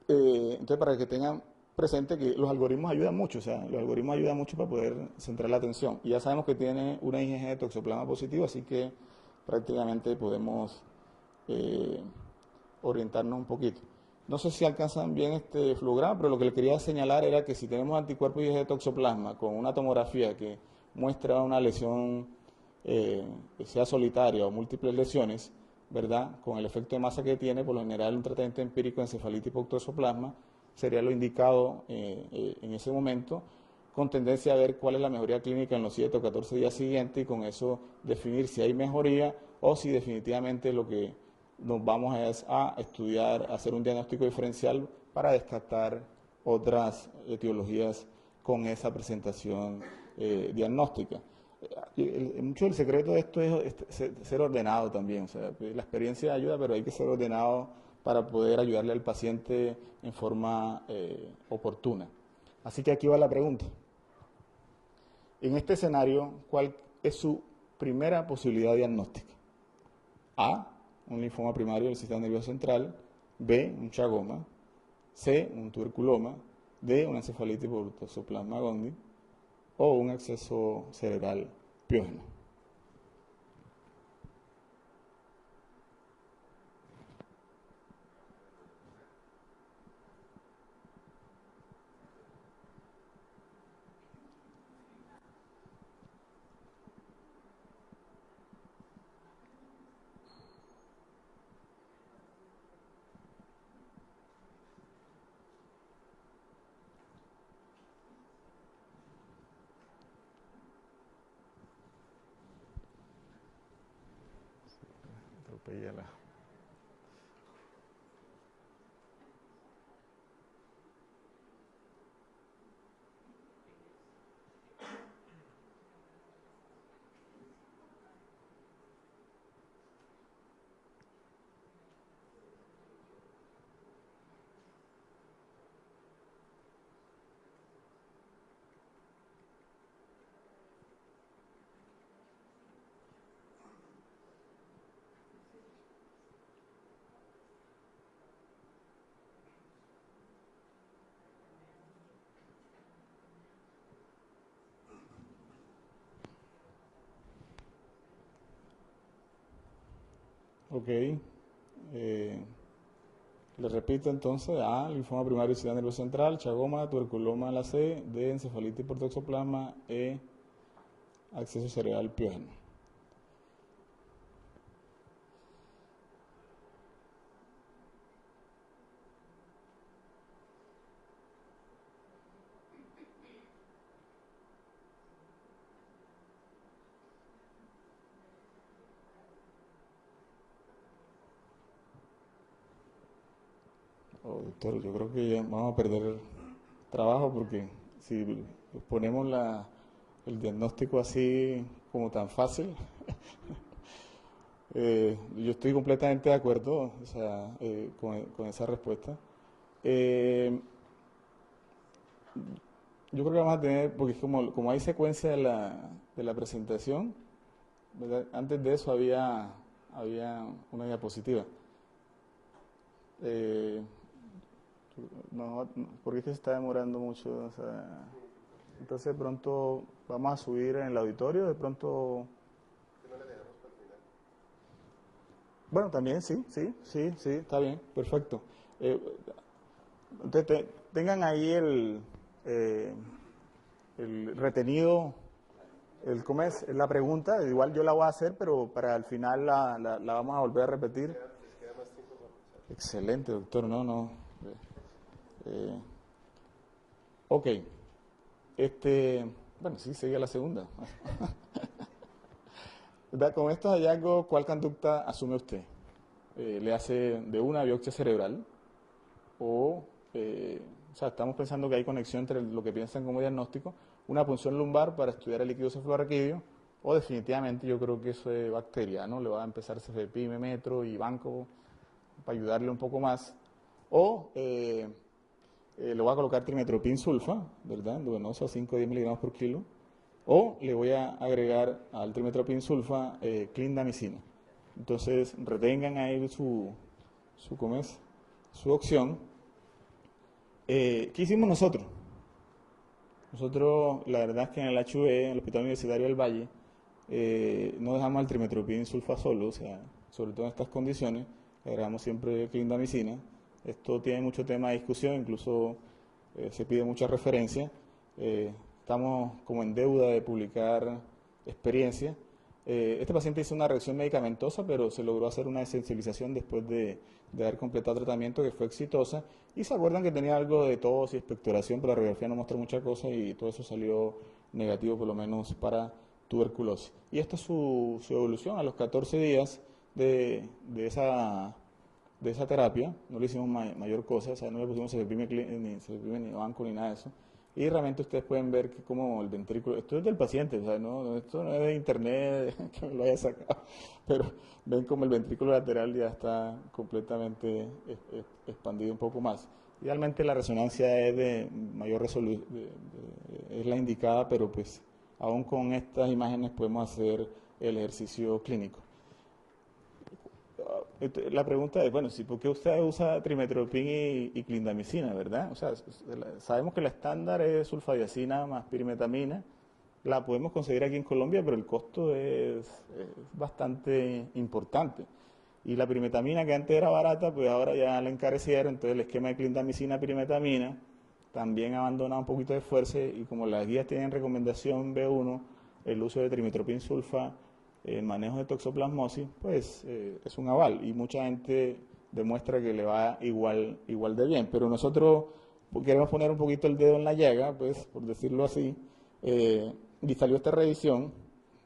Entonces, para que tengan presente que los algoritmos ayudan mucho, o sea, los algoritmos ayudan mucho para poder centrar la atención. Y ya sabemos que tiene una IgG de toxoplasma positivo, así que prácticamente podemos eh, orientarnos un poquito. No sé si alcanzan bien este flujograma, pero lo que le quería señalar era que si tenemos anticuerpos IgG de toxoplasma con una tomografía que muestra una lesión, que sea solitaria o múltiples lesiones, ¿verdad? Con el efecto de masa que tiene, por lo general un tratamiento empírico de encefalitis por toxoplasma sería lo indicado en ese momento, con tendencia a ver cuál es la mejoría clínica en los 7 o 14 días siguientes y con eso definir si hay mejoría o si definitivamente lo que nos vamos a estudiar, a hacer un diagnóstico diferencial para descartar otras etiologías con esa presentación diagnóstica. Mucho del secreto de esto es ser ordenado también, o sea, la experiencia ayuda, pero hay que ser ordenado para poder ayudarle al paciente en forma oportuna. Así que aquí va la pregunta. En este escenario, ¿cuál es su primera posibilidad diagnóstica? A, un linfoma primario del sistema nervioso central; B, un chagoma; C, un tuberculoma; D, una encefalitis por toxoplasma gondii; o un acceso cerebral piógeno. Atropéllala. Ok. Le repito entonces: A, linfoma primario del sistema nervioso central; chagoma; tuberculoma la C; D, encefalitis por toxoplasma; E, acceso cerebral piógeno. Oh, doctor, yo creo que ya vamos a perder trabajo porque si ponemos el diagnóstico así como tan fácil, yo estoy completamente de acuerdo, o sea, con esa respuesta. Eh, yo creo que vamos a tener, porque como hay secuencia de la presentación, ¿verdad? Antes de eso había una diapositiva. Eh, no, porque es que se está demorando mucho, o sea, entonces de pronto vamos a subir en el auditorio, de pronto... Bueno, también sí, está bien, perfecto. Eh, entonces tengan ahí eh, el retenido, ¿cómo es? La pregunta, igual yo la voy a hacer, pero para el final la vamos a volver a repetir. Excelente, doctor, no. Eh, ok, bueno, sí, sigue la segunda. ¿Verdad? Con estos hallazgos, ¿cuál conducta asume usted? ¿Le hace de una biopsia cerebral? O sea, estamos pensando que hay conexión entre lo que piensan como diagnóstico, una punción lumbar para estudiar el líquido cefalorraquídeo, o definitivamente yo creo que eso es bacteriano, le va a empezar CFPI, metro y banco para ayudarle un poco más, o le voy a colocar trimetoprim sulfa, ¿verdad? Endovenoso a 5 o 10 miligramos por kilo, o le voy a agregar al trimetoprim sulfa clindamicina. Entonces, retengan ahí ¿cómo es? Su opción. ¿Qué hicimos nosotros? Nosotros, la verdad es que en el HUE, en el Hospital Universitario del Valle, no dejamos el trimetoprim sulfa solo, o sea, sobre todo en estas condiciones, le agregamos siempre clindamicina. Esto tiene mucho tema de discusión, incluso se pide mucha referencia. Estamos como en deuda de publicar experiencia. Este paciente hizo una reacción medicamentosa, pero se logró hacer una desensibilización después de haber completado tratamiento que fue exitosa. Y se acuerdan que tenía algo de tos y expectoración, pero la radiografía no mostró mucha cosa y todo eso salió negativo, por lo menos para tuberculosis. Y esta es su evolución a los 14 días de esa terapia. No le hicimos mayor cosa, o sea, no le pusimos cefepime ni banco ni nada de eso. Y realmente ustedes pueden ver que como el ventrículo, esto es del paciente, o sea, esto no es de internet que me lo haya sacado, pero ven como el ventrículo lateral ya está completamente expandido un poco más. Idealmente la resonancia es de mayor resolución, es la indicada, pero pues aún con estas imágenes podemos hacer el ejercicio clínico. La pregunta es, bueno, ¿por qué usted usa trimetoprim y clindamicina, verdad? O sea, sabemos que la estándar es sulfadiazina más pirimetamina. La podemos conseguir aquí en Colombia, pero el costo es bastante importante. Y la pirimetamina, que antes era barata, pues ahora ya la encarecieron, entonces el esquema de clindamicina, pirimetamina, también abandona un poquito de esfuerzo y como las guías tienen recomendación B1, el uso de trimetoprim sulfa, el manejo de toxoplasmosis, pues es un aval y mucha gente demuestra que le va igual de bien, pero nosotros queremos poner un poquito el dedo en la llaga, pues por decirlo así, y salió esta revisión,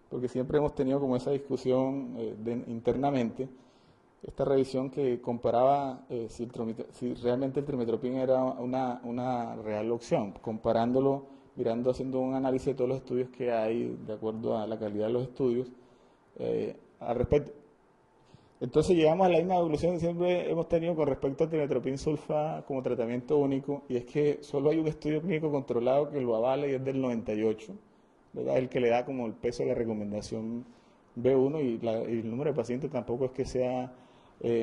porque siempre hemos tenido como esa discusión internamente, esta revisión que comparaba si realmente el trimetoprim era una real opción, comparándolo, haciendo un análisis de todos los estudios que hay de acuerdo a la calidad de los estudios, al respecto. Entonces llegamos a la misma evolución que siempre hemos tenido con respecto al trimetoprim sulfa como tratamiento único, y es que solo hay un estudio clínico controlado que lo avala y es del 98, ¿verdad? El que le da como el peso de la recomendación B1 y el número de pacientes tampoco es que sea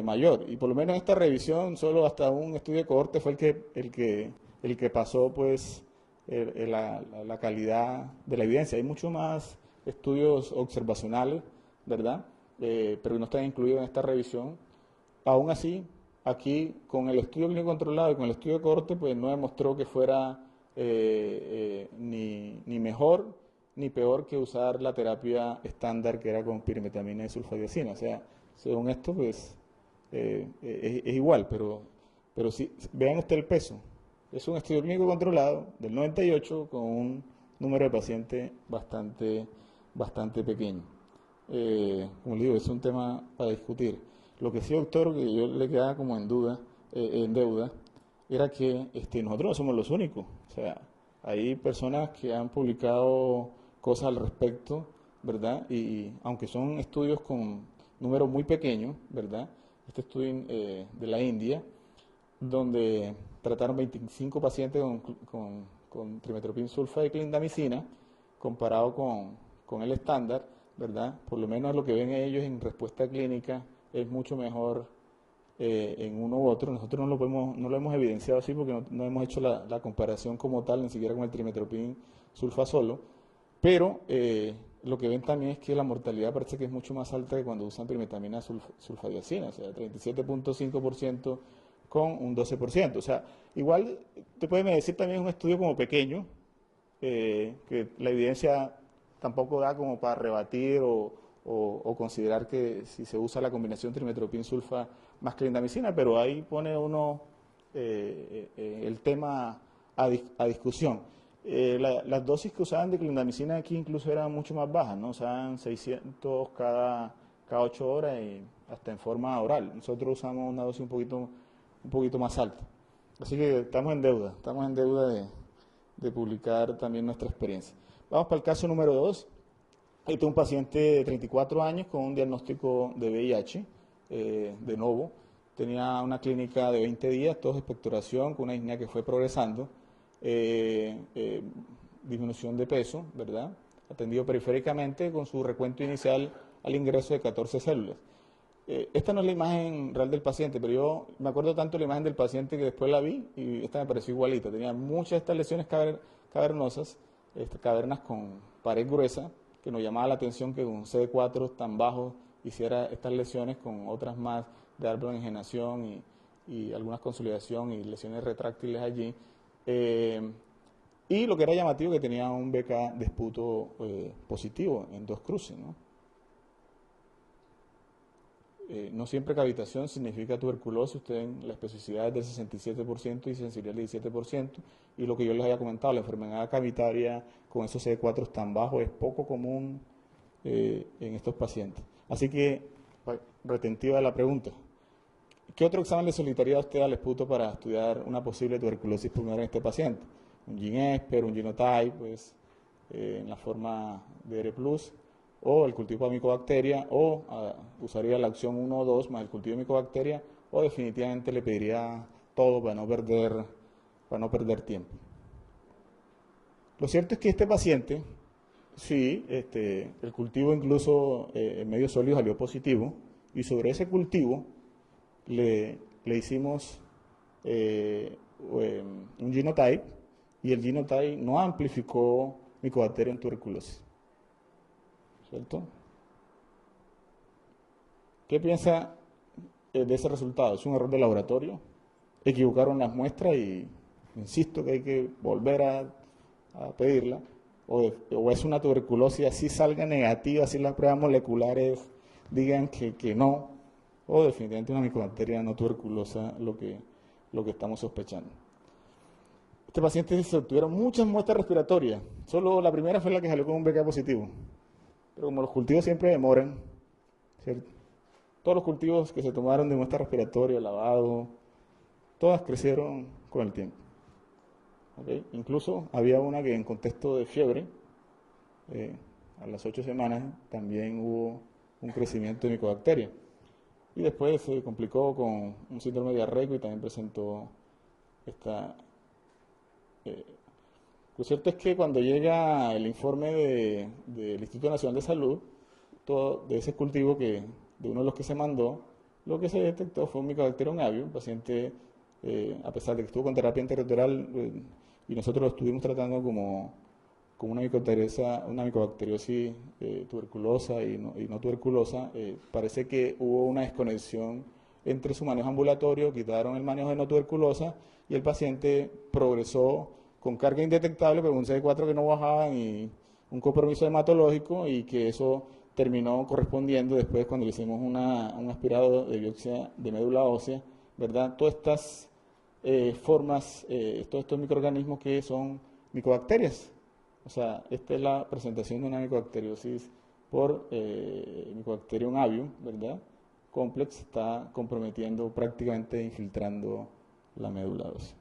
mayor. Y por lo menos en esta revisión solo hasta un estudio de cohorte fue el que pasó pues la calidad de la evidencia. Hay mucho más estudios observacionales, ¿verdad? Pero no están incluidos en esta revisión. Aún así, aquí con el estudio clínico controlado y con el estudio de cohorte, pues no demostró que fuera ni mejor ni peor que usar la terapia estándar que era con pirimetamina y sulfadiazina. O sea, según esto, pues es igual, pero sí, vean usted el peso. Es un estudio clínico controlado del 98 con un número de pacientes bastante pequeño. Como le digo, es un tema para discutir. Lo que sí, doctor, que yo le quedaba como en deuda, era que nosotros no somos los únicos. O sea, hay personas que han publicado cosas al respecto, ¿verdad? Y aunque son estudios con números muy pequeños, ¿verdad? Este estudio de la India, donde trataron 25 pacientes con trimetoprim sulfa y clindamicina, comparado con el estándar, ¿verdad? Por lo menos lo que ven ellos en respuesta clínica es mucho mejor en uno u otro. Nosotros no lo hemos evidenciado así porque no hemos hecho la comparación como tal, ni siquiera con el trimetoprim sulfa solo, pero lo que ven también es que la mortalidad parece que es mucho más alta que cuando usan pirimetamina sulfadiazina, o sea, 37.5% con un 12%. O sea, igual te pueden decir también un estudio como pequeño, que la evidencia tampoco da como para rebatir o considerar que si se usa la combinación trimetoprim sulfa más clindamicina, pero ahí pone uno el tema a discusión. Las dosis que usaban de clindamicina aquí incluso eran mucho más bajas, ¿no? Usaban 600 cada 8 horas y hasta en forma oral. Nosotros usamos una dosis un poquito más alta. Así que estamos en deuda de publicar también nuestra experiencia. Vamos para el caso número 2. Este es un paciente de 34 años con un diagnóstico de VIH, de novo. Tenía una clínica de 20 días, tos, expectoración, con una disnea que fue progresando, disminución de peso, ¿verdad? Atendido periféricamente con su recuento inicial al ingreso de 14 células. Esta no es la imagen real del paciente, pero yo me acuerdo tanto de la imagen del paciente que después la vi y esta me pareció igualita. Tenía muchas de estas lesiones cavernosas, cavernas con pared gruesa, que nos llamaba la atención que con CD4 tan bajos hiciera estas lesiones con otras más de árbol de engenación y algunas consolidación y lesiones retráctiles allí. Y lo que era llamativo, que tenía un BK de esputo positivo en 2 cruces, ¿no? No siempre cavitación significa tuberculosis. Ustedes ven la especificidad es del 67% y sensibilidad del 17%. Y lo que yo les había comentado, la enfermedad cavitaria con esos CD4 tan bajos es poco común en estos pacientes. Así que, retentiva la pregunta, ¿qué otro examen le solicitaría a usted al esputo para estudiar una posible tuberculosis pulmonar en este paciente? Un GeneSper, un genotype, pues, en la forma de R+, o el cultivo de micobacteria, o usaría la opción 1 o 2 más el cultivo de micobacteria, o definitivamente le pediría todo para no perder tiempo. Lo cierto es que este paciente, sí, el cultivo incluso en medio sólido salió positivo, y sobre ese cultivo le hicimos un genotype, y el genotype no amplificó micobacteria en tuberculosis. ¿Cierto? ¿Qué piensa de ese resultado? ¿Es un error de laboratorio? ¿Equivocaron las muestras y insisto que hay que volver a pedirla? ¿O es una tuberculosis así salga negativa, así las pruebas moleculares digan que no? ¿O definitivamente una micobacteria no tuberculosa lo que estamos sospechando? Este paciente se obtuvieron muchas muestras respiratorias. Solo la primera fue la que salió con un BK positivo. Pero como los cultivos siempre demoran, ¿cierto? Todos los cultivos que se tomaron de muestra respiratoria, lavado, todas crecieron con el tiempo. ¿Okay? Incluso había una que en contexto de fiebre, a las 8 semanas, también hubo un crecimiento de micobacteria. Y después se complicó con un síndrome diarreico y también presentó esta... Lo cierto es que cuando llega el informe del Instituto Nacional de Salud, de ese cultivo de uno de los que se mandó, lo que se detectó fue un Mycobacterium avium, un paciente, a pesar de que estuvo con terapia antirretroviral, y nosotros lo estuvimos tratando como una micobacteriosis tuberculosa y no tuberculosa, parece que hubo una desconexión entre su manejo ambulatorio, quitaron el manejo de no tuberculosa y el paciente progresó con carga indetectable, pero un CD4 que no bajaban y un compromiso hematológico, y que eso terminó correspondiendo después cuando le hicimos un aspirado de biopsia de médula ósea, ¿verdad? Todas estas formas, todos estos microorganismos que son micobacterias. O sea, esta es la presentación de una micobacteriosis por Mycobacterium avium, ¿verdad? Complex, está comprometiendo, prácticamente infiltrando la médula ósea.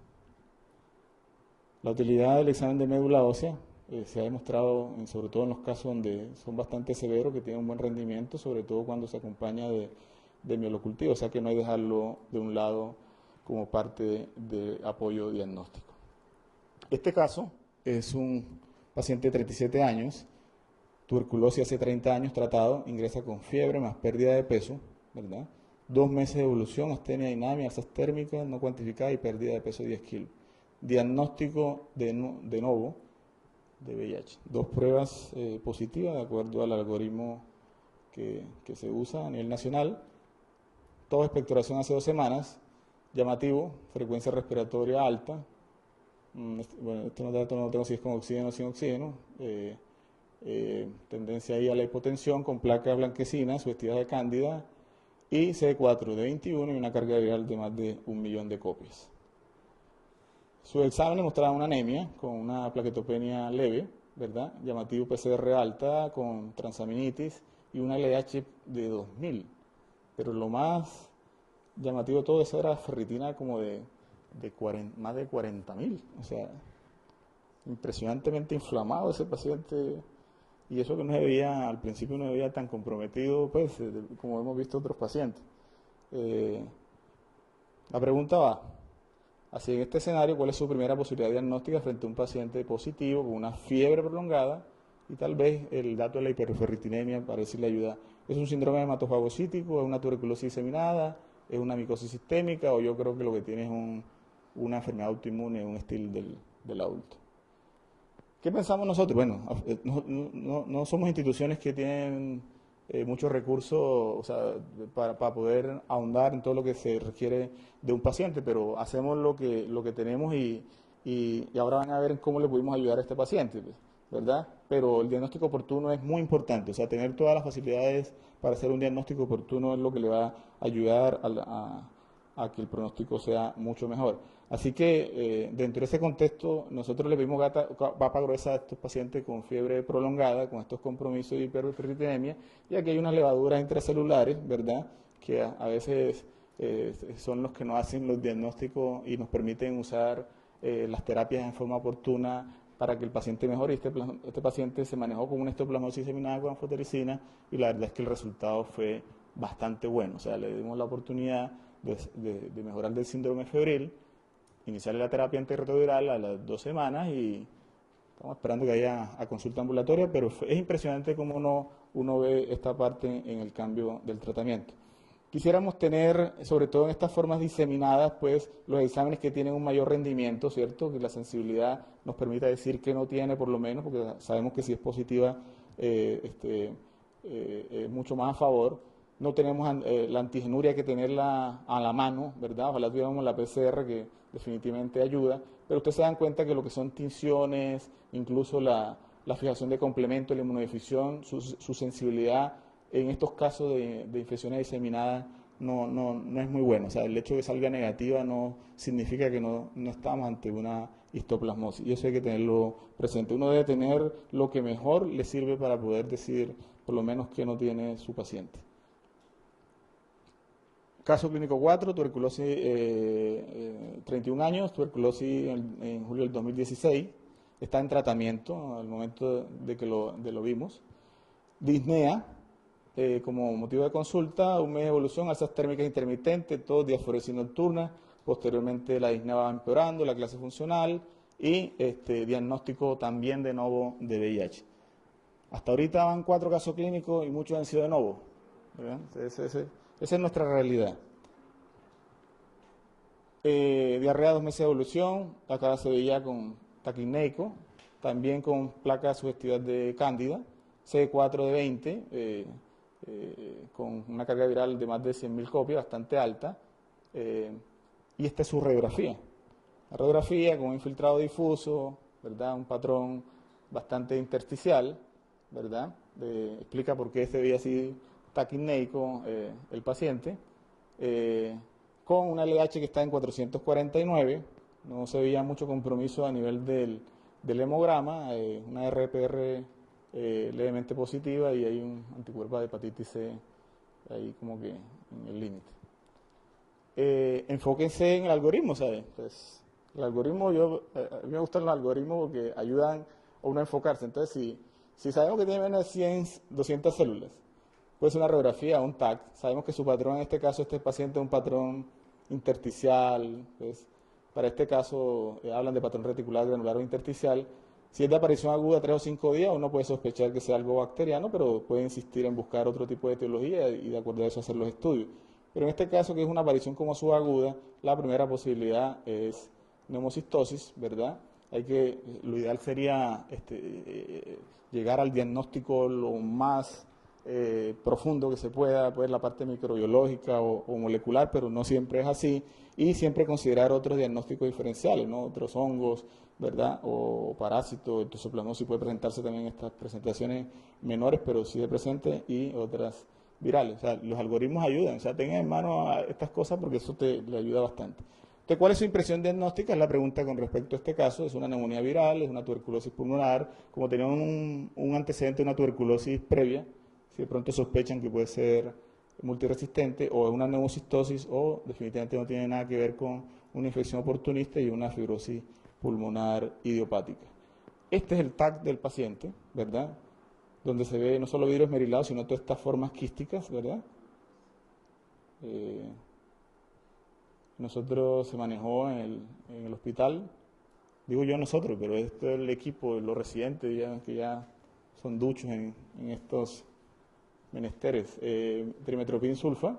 La utilidad del examen de médula ósea se ha demostrado, sobre todo en los casos donde son bastante severos, que tienen un buen rendimiento, sobre todo cuando se acompaña de mielocultivo, o sea que no hay que dejarlo de un lado como parte de apoyo diagnóstico. Este caso es un paciente de 37 años, tuberculosis hace 30 años tratado, ingresa con fiebre más pérdida de peso, ¿verdad? 2 meses de evolución, astenia dinámica, alzas térmicas no cuantificada y pérdida de peso de 10 kilos. Diagnóstico de novo de VIH. 2 pruebas positivas de acuerdo al algoritmo que se usa a nivel nacional. Toda expectoración hace 2 semanas. Llamativo, frecuencia respiratoria alta. Bueno, estos datos no tengo si es con oxígeno o sin oxígeno. Tendencia ahí a la hipotensión con placas blanquecinas, sugestivas de cándida, y CD4 de 21 y una carga viral de más de 1 millón de copias. Su examen le mostraba una anemia con una plaquetopenia leve, ¿verdad? Llamativo PCR alta con transaminitis y una LDH de 2000. Pero lo más llamativo de todo eso era ferritina como más de 40.000. O sea, impresionantemente inflamado ese paciente. Y eso que no se veía, al principio no se veía tan comprometido, pues, como hemos visto otros pacientes. La pregunta va, así en este escenario, ¿cuál es su primera posibilidad diagnóstica frente a un paciente positivo con una fiebre prolongada? Y tal vez el dato de la hiperferritinemia parece le ayuda. ¿Es un síndrome hematofagocítico? ¿Es una tuberculosis diseminada? ¿Es una micosis sistémica? ¿O yo creo que lo que tiene es una enfermedad autoinmune, un estilo del adulto? ¿Qué pensamos nosotros? Bueno, no somos instituciones que tienen muchos recursos, o sea, para poder ahondar en todo lo que se requiere de un paciente, pero hacemos lo que tenemos y ahora van a ver cómo le pudimos ayudar a este paciente, pues, ¿verdad? Pero el diagnóstico oportuno es muy importante, o sea, tener todas las facilidades para hacer un diagnóstico oportuno es lo que le va a ayudar a que el pronóstico sea mucho mejor. Así que dentro de ese contexto, nosotros le pedimos papa gruesa a estos pacientes con fiebre prolongada, con estos compromisos de hiperferritinemia, y aquí hay unas levaduras intracelulares, ¿verdad?, que a veces son los que nos hacen los diagnósticos y nos permiten usar las terapias en forma oportuna para que el paciente mejore. Este paciente se manejó con una histoplasmosis diseminada con anfotericina y la verdad es que el resultado fue bastante bueno. O sea, le dimos la oportunidad de mejorar del síndrome febril, iniciar la terapia antirretroviral a las 2 semanas y estamos esperando que haya a consulta ambulatoria, pero es impresionante cómo uno ve esta parte en el cambio del tratamiento. Quisiéramos tener, sobre todo en estas formas diseminadas, pues los exámenes que tienen un mayor rendimiento, ¿cierto? Que la sensibilidad nos permita decir que no tiene, por lo menos, porque sabemos que si es positiva, mucho más a favor. No tenemos la antigenuria que tenerla a la mano, ¿verdad? Ojalá tuviéramos la PCR que definitivamente ayuda, pero ustedes se dan cuenta que lo que son tinciones, incluso la fijación de complemento, la inmunodifusión, su sensibilidad en estos casos de infecciones diseminadas no es muy bueno. O sea, el hecho de que salga negativa no significa que no estamos ante una histoplasmosis. Y eso hay que tenerlo presente. Uno debe tener lo que mejor le sirve para poder decir, por lo menos, que no tiene su paciente. Caso clínico 4, tuberculosis, 31 años, tuberculosis en julio del 2016. Está en tratamiento al momento de que lo vimos. Disnea, como motivo de consulta, un mes de evolución, alzas térmicas intermitentes, tos, diaforesis nocturna. Posteriormente la disnea va empeorando, la clase funcional y diagnóstico también de novo de VIH. Hasta ahorita van 4 casos clínicos y muchos han sido de novo, ¿verdad? Esa es nuestra realidad. Diarrea 2 meses de evolución, acá se veía con taquineico, también con placa sugestiva de cándida, CD4 de 20, con una carga viral de más de 100.000 copias, bastante alta, y esta es su radiografía. La radiografía con un infiltrado difuso, ¿verdad? Un patrón bastante intersticial, ¿verdad? Explica por qué se veía así taquineico el paciente, con una LH que está en 449, no se veía mucho compromiso a nivel del hemograma, una RPR levemente positiva y hay un anticuerpo de hepatitis C ahí como que en el límite. Enfóquense en el algoritmo, ¿sabes? Pues, el algoritmo, a mí me gustan los algoritmos porque ayudan a uno a enfocarse. Entonces, si sabemos que tiene menos de 100, 200 células, puede ser una radiografía, un TAC. Sabemos que su patrón, en este caso, este paciente es un patrón intersticial. Pues, para este caso, hablan de patrón reticular granular o intersticial. Si es de aparición aguda 3 o 5 días, uno puede sospechar que sea algo bacteriano, pero puede insistir en buscar otro tipo de etiología y de acuerdo a eso hacer los estudios. Pero en este caso, que es una aparición como subaguda, la primera posibilidad es neumocistosis, ¿verdad? Lo ideal sería llegar al diagnóstico lo más profundo que se pueda, pues la parte microbiológica o molecular, pero no siempre es así, y siempre considerar otros diagnósticos diferenciales, ¿no? Otros hongos, ¿verdad? O parásitos, toxoplasmosis puede presentarse también en estas presentaciones menores, pero sí de presente, y otras virales. O sea, los algoritmos ayudan, o sea, tengan en mano estas cosas porque eso le ayuda bastante. Entonces, ¿cuál es su impresión diagnóstica? Es la pregunta con respecto a este caso. Es una neumonía viral, es una tuberculosis pulmonar, como tenían un antecedente de una tuberculosis previa, si de pronto sospechan que puede ser multiresistente, o es una neumocistosis, o definitivamente no tiene nada que ver con una infección oportunista y una fibrosis pulmonar idiopática. Este es el TAC del paciente, ¿verdad? Donde se ve no solo vidrio esmerilado, sino todas estas formas quísticas, ¿verdad? Nosotros se manejó en el hospital, digo yo nosotros, pero esto es el equipo, los residentes que ya son duchos en estos menesteres. Trimetoprim sulfa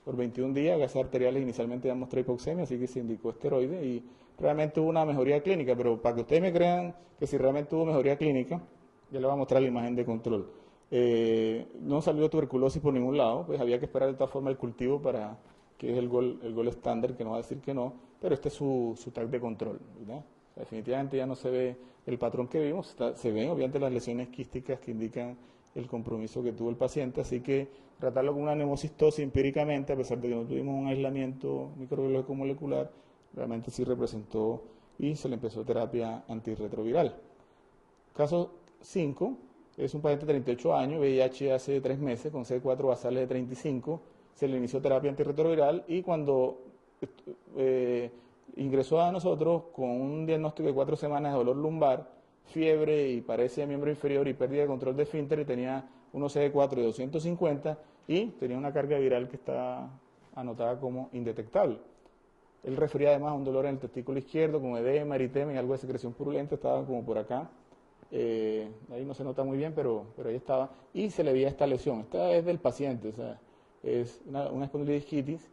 por 21 días, gases arteriales inicialmente ya mostró hipoxemia, así que se indicó esteroide y realmente hubo una mejoría clínica, pero para que ustedes me crean que si realmente hubo mejoría clínica, ya les voy a mostrar la imagen de control. No salió tuberculosis por ningún lado, pues había que esperar de todas formas el cultivo para que es el gol estándar, que no va a decir que no, pero este es su tag de control, ¿verdad? O sea, definitivamente ya no se ve el patrón que vimos, se ven obviamente las lesiones quísticas que indican el compromiso que tuvo el paciente, así que tratarlo con una neumocistosis empíricamente, a pesar de que no tuvimos un aislamiento microbiológico molecular, realmente sí representó y se le empezó terapia antirretroviral. Caso 5, es un paciente de 38 años, VIH hace 3 meses, con CD4 basales de 35, se le inició terapia antirretroviral y cuando ingresó a nosotros con un diagnóstico de 4 semanas de dolor lumbar, fiebre y parecía miembro inferior y pérdida de control de esfínter y tenía unos CD4 de 250 y tenía una carga viral que está anotada como indetectable. Él refería además a un dolor en el testículo izquierdo, con edema, eritema y algo de secreción purulenta, estaba como por acá. Ahí no se nota muy bien, pero ahí estaba. Y se le veía esta lesión. Esta es del paciente, o sea, es una espondilitis,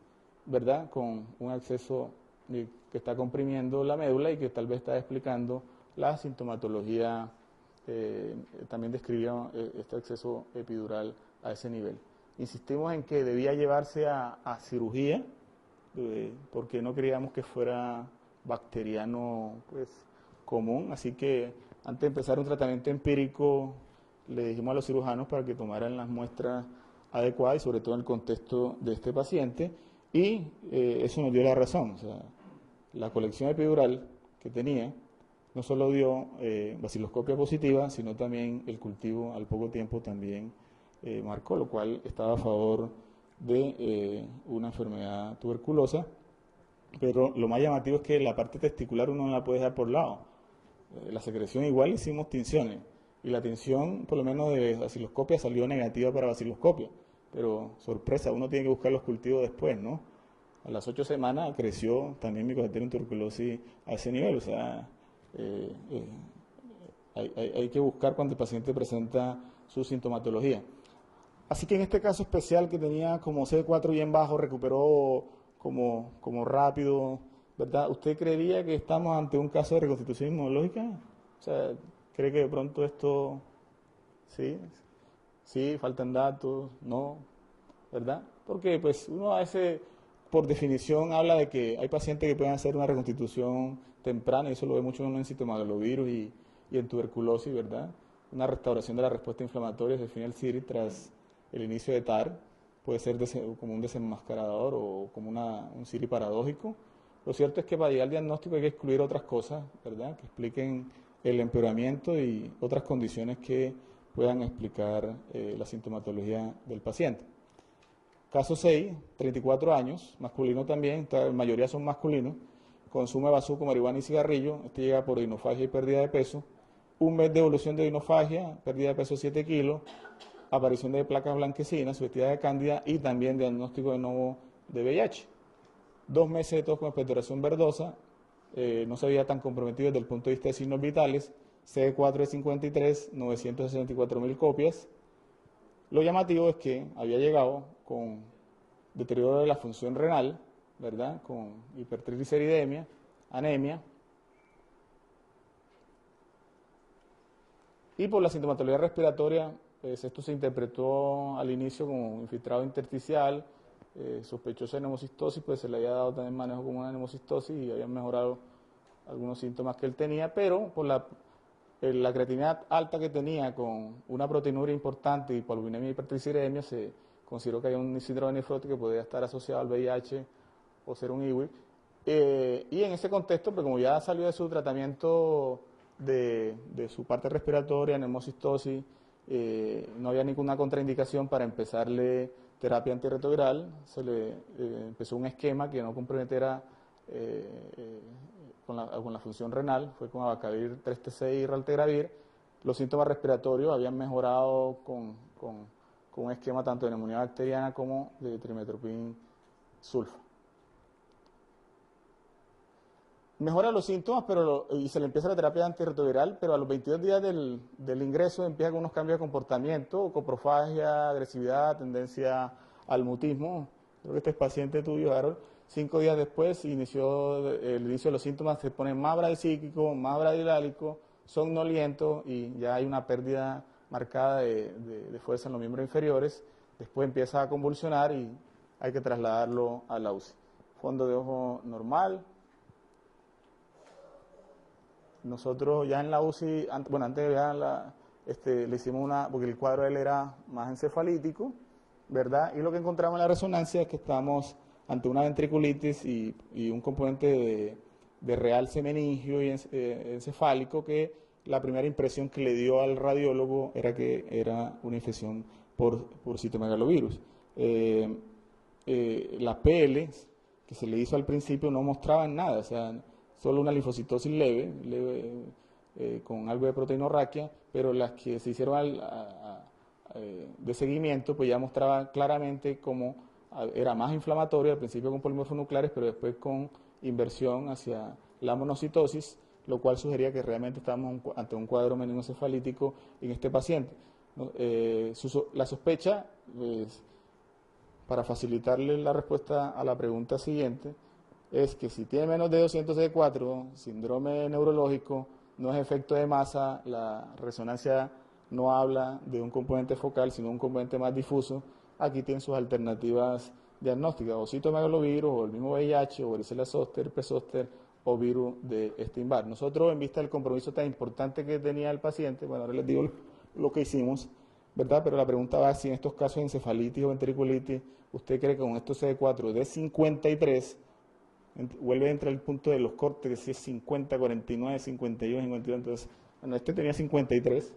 ¿verdad? Con un acceso que está comprimiendo la médula y que tal vez está explicando la sintomatología. También describía este acceso epidural a ese nivel. Insistimos en que debía llevarse a cirugía, porque no creíamos que fuera bacteriano pues, común, así que antes de empezar un tratamiento empírico le dijimos a los cirujanos para que tomaran las muestras adecuadas y sobre todo en el contexto de este paciente y eso nos dio la razón, o sea, la colección epidural que tenía no solo dio baciloscopia positiva, sino también el cultivo al poco tiempo también marcó, lo cual estaba a favor de una enfermedad tuberculosa, pero lo más llamativo es que la parte testicular uno no la puede dejar por lado. La secreción igual hicimos tinciones, y la tinción, por lo menos de baciloscopia, salió negativa para baciloscopia, pero sorpresa, uno tiene que buscar los cultivos después, ¿no? A las 8 semanas creció también Mycobacterium tuberculosis a ese nivel, o sea, hay que buscar cuando el paciente presenta su sintomatología. Así que en este caso especial que tenía como CD4 bien bajo, recuperó como rápido, ¿verdad? ¿Usted creería que estamos ante un caso de reconstitución inmunológica? O sea, ¿cree que de pronto esto, sí, faltan datos, no, ¿verdad? Porque pues uno a veces, por definición, habla de que hay pacientes que pueden hacer una reconstitución temprana, y eso lo ve mucho uno en citomegalovirus y en tuberculosis, ¿verdad? Una restauración de la respuesta inflamatoria, se define el CIRI tras el inicio de TAR, puede ser como un desenmascarador o como un CIRI paradójico. Lo cierto es que para llegar al diagnóstico hay que excluir otras cosas, ¿verdad?, que expliquen el empeoramiento y otras condiciones que puedan explicar la sintomatología del paciente. Caso 6, 34 años, masculino también, la mayoría son masculinos, consume bazuco, marihuana y cigarrillo, este llega por inofagia y pérdida de peso, un mes de evolución de inofagia, pérdida de peso 7 kilos, aparición de placas blanquecinas, subjetividad de cándida y también diagnóstico de nuevo de VIH. 2 meses de tos con expectoración verdosa, no se veía tan comprometido desde el punto de vista de signos vitales, CD4 de 53, 964.000 copias. Lo llamativo es que había llegado con deterioro de la función renal, ¿verdad?, con hipertrigliceridemia, anemia, y por la sintomatología respiratoria, pues esto se interpretó al inicio como infiltrado intersticial, sospechoso de neumocistosis, pues se le había dado también manejo como una neumocistosis y habían mejorado algunos síntomas que él tenía, pero por la creatinina alta que tenía con una proteinuria importante y hipoalbuminemia y hipertrigliceridemia, se consideró que había un síndrome nefrótico que podía estar asociado al VIH o ser un IWI. Y en ese contexto, pues como ya salió de su tratamiento de su parte respiratoria, neumocistosis, no había ninguna contraindicación para empezarle terapia antirretroviral, se le empezó un esquema que no comprometiera con la función renal, fue con abacavir 3-TC y raltegravir. Los síntomas respiratorios habían mejorado con un esquema tanto de neumonía bacteriana como de trimetoprim sulfa. Mejora los síntomas y se le empieza la terapia antirretroviral, pero a los 22 días del ingreso empieza con unos cambios de comportamiento, coprofagia, agresividad, tendencia al mutismo. Creo que este es paciente tuyo, Harold. 5 días después, el inicio de los síntomas, se pone más bradicíquico, más bradilálico, somnoliento y ya hay una pérdida marcada de fuerza en los miembros inferiores, después empieza a convulsionar y hay que trasladarlo a la UCI. Fondo de ojo normal. Nosotros ya en la UCI, antes ya le hicimos porque el cuadro de él era más encefalítico, ¿verdad? Y lo que encontramos en la resonancia es que estamos ante una ventriculitis y un componente de realce meningio y encefálico, que la primera impresión que le dio al radiólogo era que era una infección por citomegalovirus. La PL que se le hizo al principio no mostraban nada, o sea, solo una linfocitosis leve con algo de proteinorraquia, pero las que se hicieron de seguimiento pues ya mostraba claramente cómo era más inflamatoria, al principio con polimorfos nucleares, pero después con inversión hacia la monocitosis, lo cual sugería que realmente estábamos ante un cuadro meningocefalítico en este paciente. La sospecha, para facilitarle la respuesta a la pregunta siguiente, es que si tiene menos de 200C4, síndrome neurológico, no es efecto de masa, la resonancia no habla de un componente focal, sino un componente más difuso, aquí tienen sus alternativas diagnósticas, o citomegalovirus, o el mismo VIH, o varicela zoster, herpes zóster, o virus de Epstein-Barr. Nosotros, en vista del compromiso tan importante que tenía el paciente, bueno, ahora les digo lo que hicimos, ¿verdad? Pero la pregunta va si en estos casos de encefalitis o ventriculitis, ¿usted cree que con estos CD4 de 53 vuelve a entrar el punto de los cortes, que si es 50, 49, 51, 52? Entonces, bueno, este tenía 53.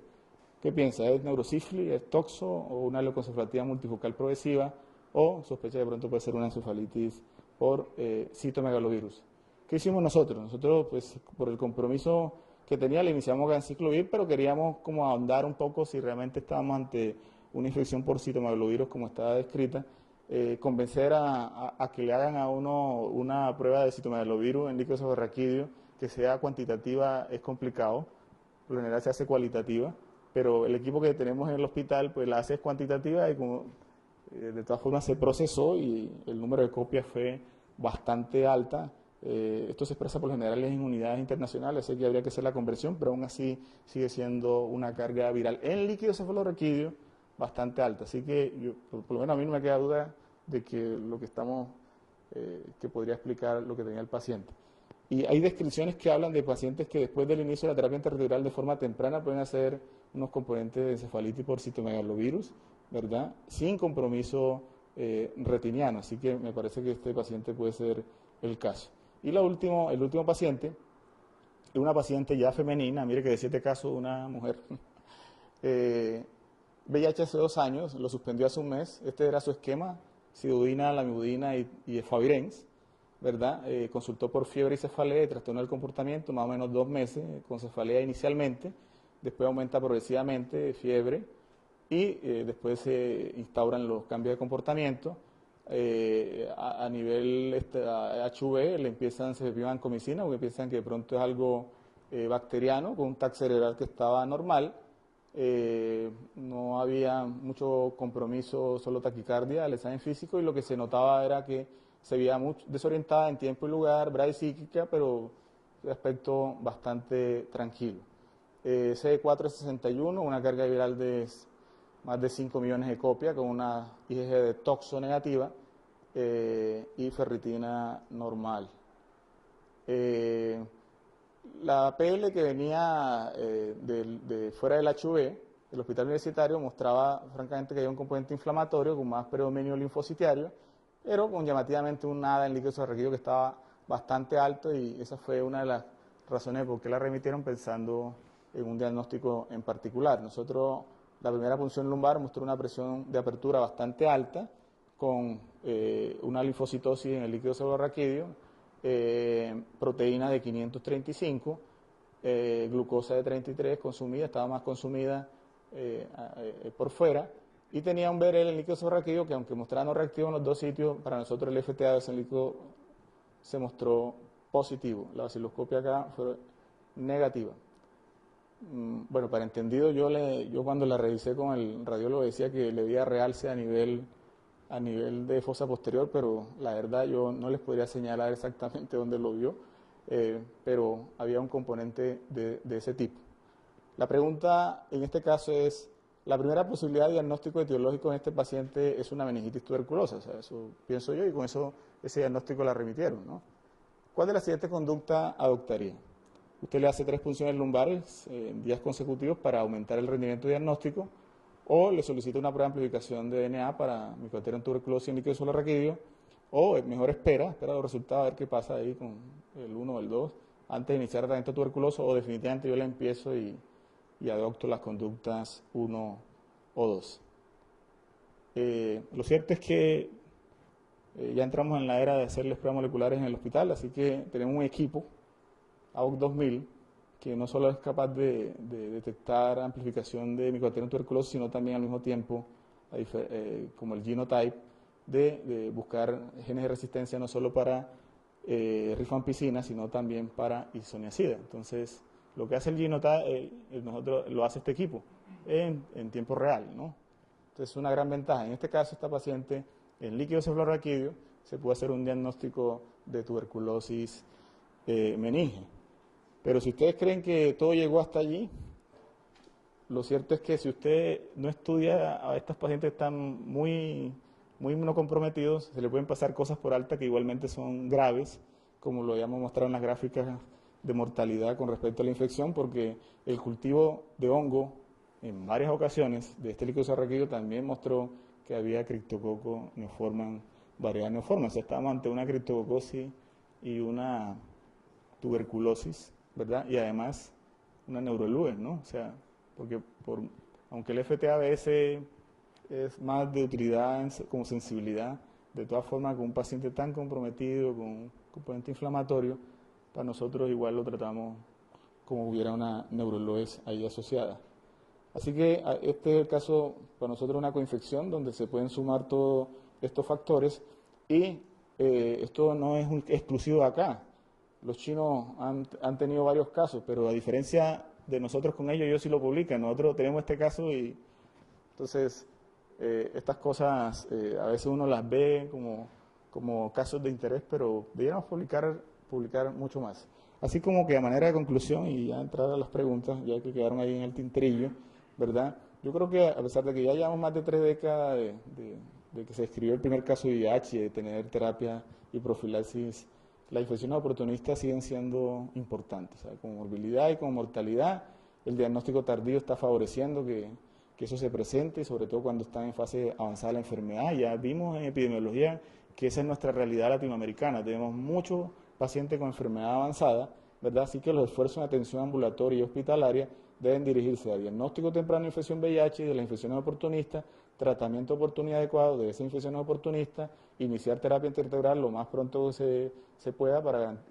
¿Qué piensa? ¿Es neurosífilis, es toxo o una leucoencefalitis multifocal progresiva? O sospecha de pronto puede ser una encefalitis por citomegalovirus. ¿Qué hicimos nosotros? Nosotros, pues, por el compromiso que tenía, le iniciamos ganciclovir, pero queríamos como ahondar un poco si realmente estábamos ante una infección por citomegalovirus como estaba descrita, convencer a que le hagan a uno una prueba de citomegalovirus en líquido seborraquídeo, que sea cuantitativa es complicado, por lo general se hace cualitativa, pero el equipo que tenemos en el hospital pues la hace cuantitativa y como de todas formas se procesó y el número de copias fue bastante alta. Esto se expresa por lo general en unidades internacionales, así que habría que hacer la conversión, pero aún así sigue siendo una carga viral en líquido cefalorraquídeo bastante alta. Así que yo, por lo menos a mí no me queda duda de que lo que que podría explicar lo que tenía el paciente. Y hay descripciones que hablan de pacientes que después del inicio de la terapia antirretroviral de forma temprana pueden hacer unos componentes de encefalitis por citomegalovirus, ¿verdad? Sin compromiso retiniano, así que me parece que este paciente puede ser el caso. Y el último paciente es una paciente ya femenina, mire que de 7 casos una mujer, VIH hace 2 años, lo suspendió hace un mes, este era su esquema, sidudina, lamivudina y efavirenz, ¿verdad? Consultó por fiebre y cefalea y trastorno del comportamiento, más o menos 2 meses, con cefalea inicialmente, después aumenta progresivamente, fiebre, y después se instauran los cambios de comportamiento. A nivel HIV le empiezan, se pidan comicina, porque piensan que de pronto es algo bacteriano, con un TAC cerebral que estaba normal. No había mucho compromiso, solo taquicardia, el examen físico, y lo que se notaba era que se veía mucho desorientada en tiempo y lugar, bradisíquica, pero de aspecto bastante tranquilo. CD461, una carga viral de más de 5 millones de copias, con una IgG de toxo negativa y ferritina normal. La PL que venía de fuera del HIV, del hospital universitario, mostraba francamente que había un componente inflamatorio con más predominio linfocitiario, pero con llamativamente un nada en líquido seborraquídeo que estaba bastante alto, y esa fue una de las razones por qué la remitieron, pensando en un diagnóstico en particular. Nosotros, la primera punción lumbar mostró una presión de apertura bastante alta, con una linfocitosis en el líquido seborraquídeo, proteína de 535, glucosa de 33 consumida, estaba más consumida por fuera, y tenía un BRL en el líquido seborraquídeo que, aunque mostraba no reactivo en los 2 sitios, para nosotros el FTA de ese líquido se mostró positivo. La baciloscopia acá fue negativa. Bueno, para entendido, yo cuando la revisé con el radiólogo decía que le veía realce a nivel de fosa posterior, pero la verdad yo no les podría señalar exactamente dónde lo vio, pero había un componente de ese tipo. La pregunta en este caso es, la primera posibilidad de diagnóstico etiológico en este paciente es una meningitis tuberculosa, o sea, eso pienso yo, y con eso ese diagnóstico la remitieron, ¿no? ¿Cuál de la siguiente conducta adoptaría? Usted le hace 3 punciones lumbares en días consecutivos para aumentar el rendimiento diagnóstico, o le solicita una prueba de amplificación de DNA para Mycobacterium en tuberculosis en líquido subarachnoideo, o mejor espera los resultados a ver qué pasa ahí con el 1 o el 2 antes de iniciar el tratamiento tuberculoso, o definitivamente yo le empiezo y adopto las conductas 1 o 2. Lo cierto es que ya entramos en la era de hacerles pruebas moleculares en el hospital, así que tenemos un equipo, AOC 2000, que no solo es capaz de detectar amplificación de Mycobacterium tuberculosis, sino también al mismo tiempo, como el genotype, de buscar genes de resistencia no solo para rifampicina, sino también para isoniazida. Entonces, lo que hace el genotype, nosotros lo hace este equipo en tiempo real, ¿no? Entonces, es una gran ventaja. En este caso, esta paciente en líquido cefalorraquídeo se puede hacer un diagnóstico de tuberculosis meninge. Pero si ustedes creen que todo llegó hasta allí, lo cierto es que si usted no estudia a estos pacientes que están muy inmunocomprometidos, se le pueden pasar cosas por alta que igualmente son graves, como lo habíamos mostrado en las gráficas de mortalidad con respecto a la infección, porque el cultivo de hongo en varias ocasiones de este líquido cefalorraquídeo también mostró que había Cryptococcus neoformans, variedad neoformans. O sea, estábamos ante una criptococosis y una tuberculosis, ¿verdad? Y además una neurolúes, ¿no? O sea, porque aunque el FTABS es más de utilidad como sensibilidad, de todas formas, con un paciente tan comprometido, con un componente inflamatorio, para nosotros igual lo tratamos como hubiera una neurolúes ahí asociada. Así que este es el caso para nosotros de una coinfección donde se pueden sumar todos estos factores, y esto no es exclusivo de acá. Los chinos han tenido varios casos, pero a diferencia de nosotros con ellos sí lo publican. Nosotros tenemos este caso y entonces estas cosas a veces uno las ve como casos de interés, pero deberíamos publicar mucho más. Así como que a manera de conclusión, y ya entrar a las preguntas, ya que quedaron ahí en el tinterillo, ¿verdad? Yo creo que a pesar de que ya llevamos más de 3 décadas de que se escribió el primer caso de VIH y de tener terapia y profilaxis, las infecciones oportunistas siguen siendo importantes. ¿Sabe? Con morbilidad y con mortalidad, el diagnóstico tardío está favoreciendo que eso se presente, y sobre todo cuando está en fase avanzada la enfermedad. Ya vimos en epidemiología que esa es nuestra realidad latinoamericana. Tenemos muchos pacientes con enfermedad avanzada, ¿verdad? Así que los esfuerzos en atención ambulatoria y hospitalaria deben dirigirse a diagnóstico temprano de infección VIH y de las infecciones oportunistas, tratamiento oportunidad adecuado de esas infecciones oportunistas, iniciar terapia integral lo más pronto que se pueda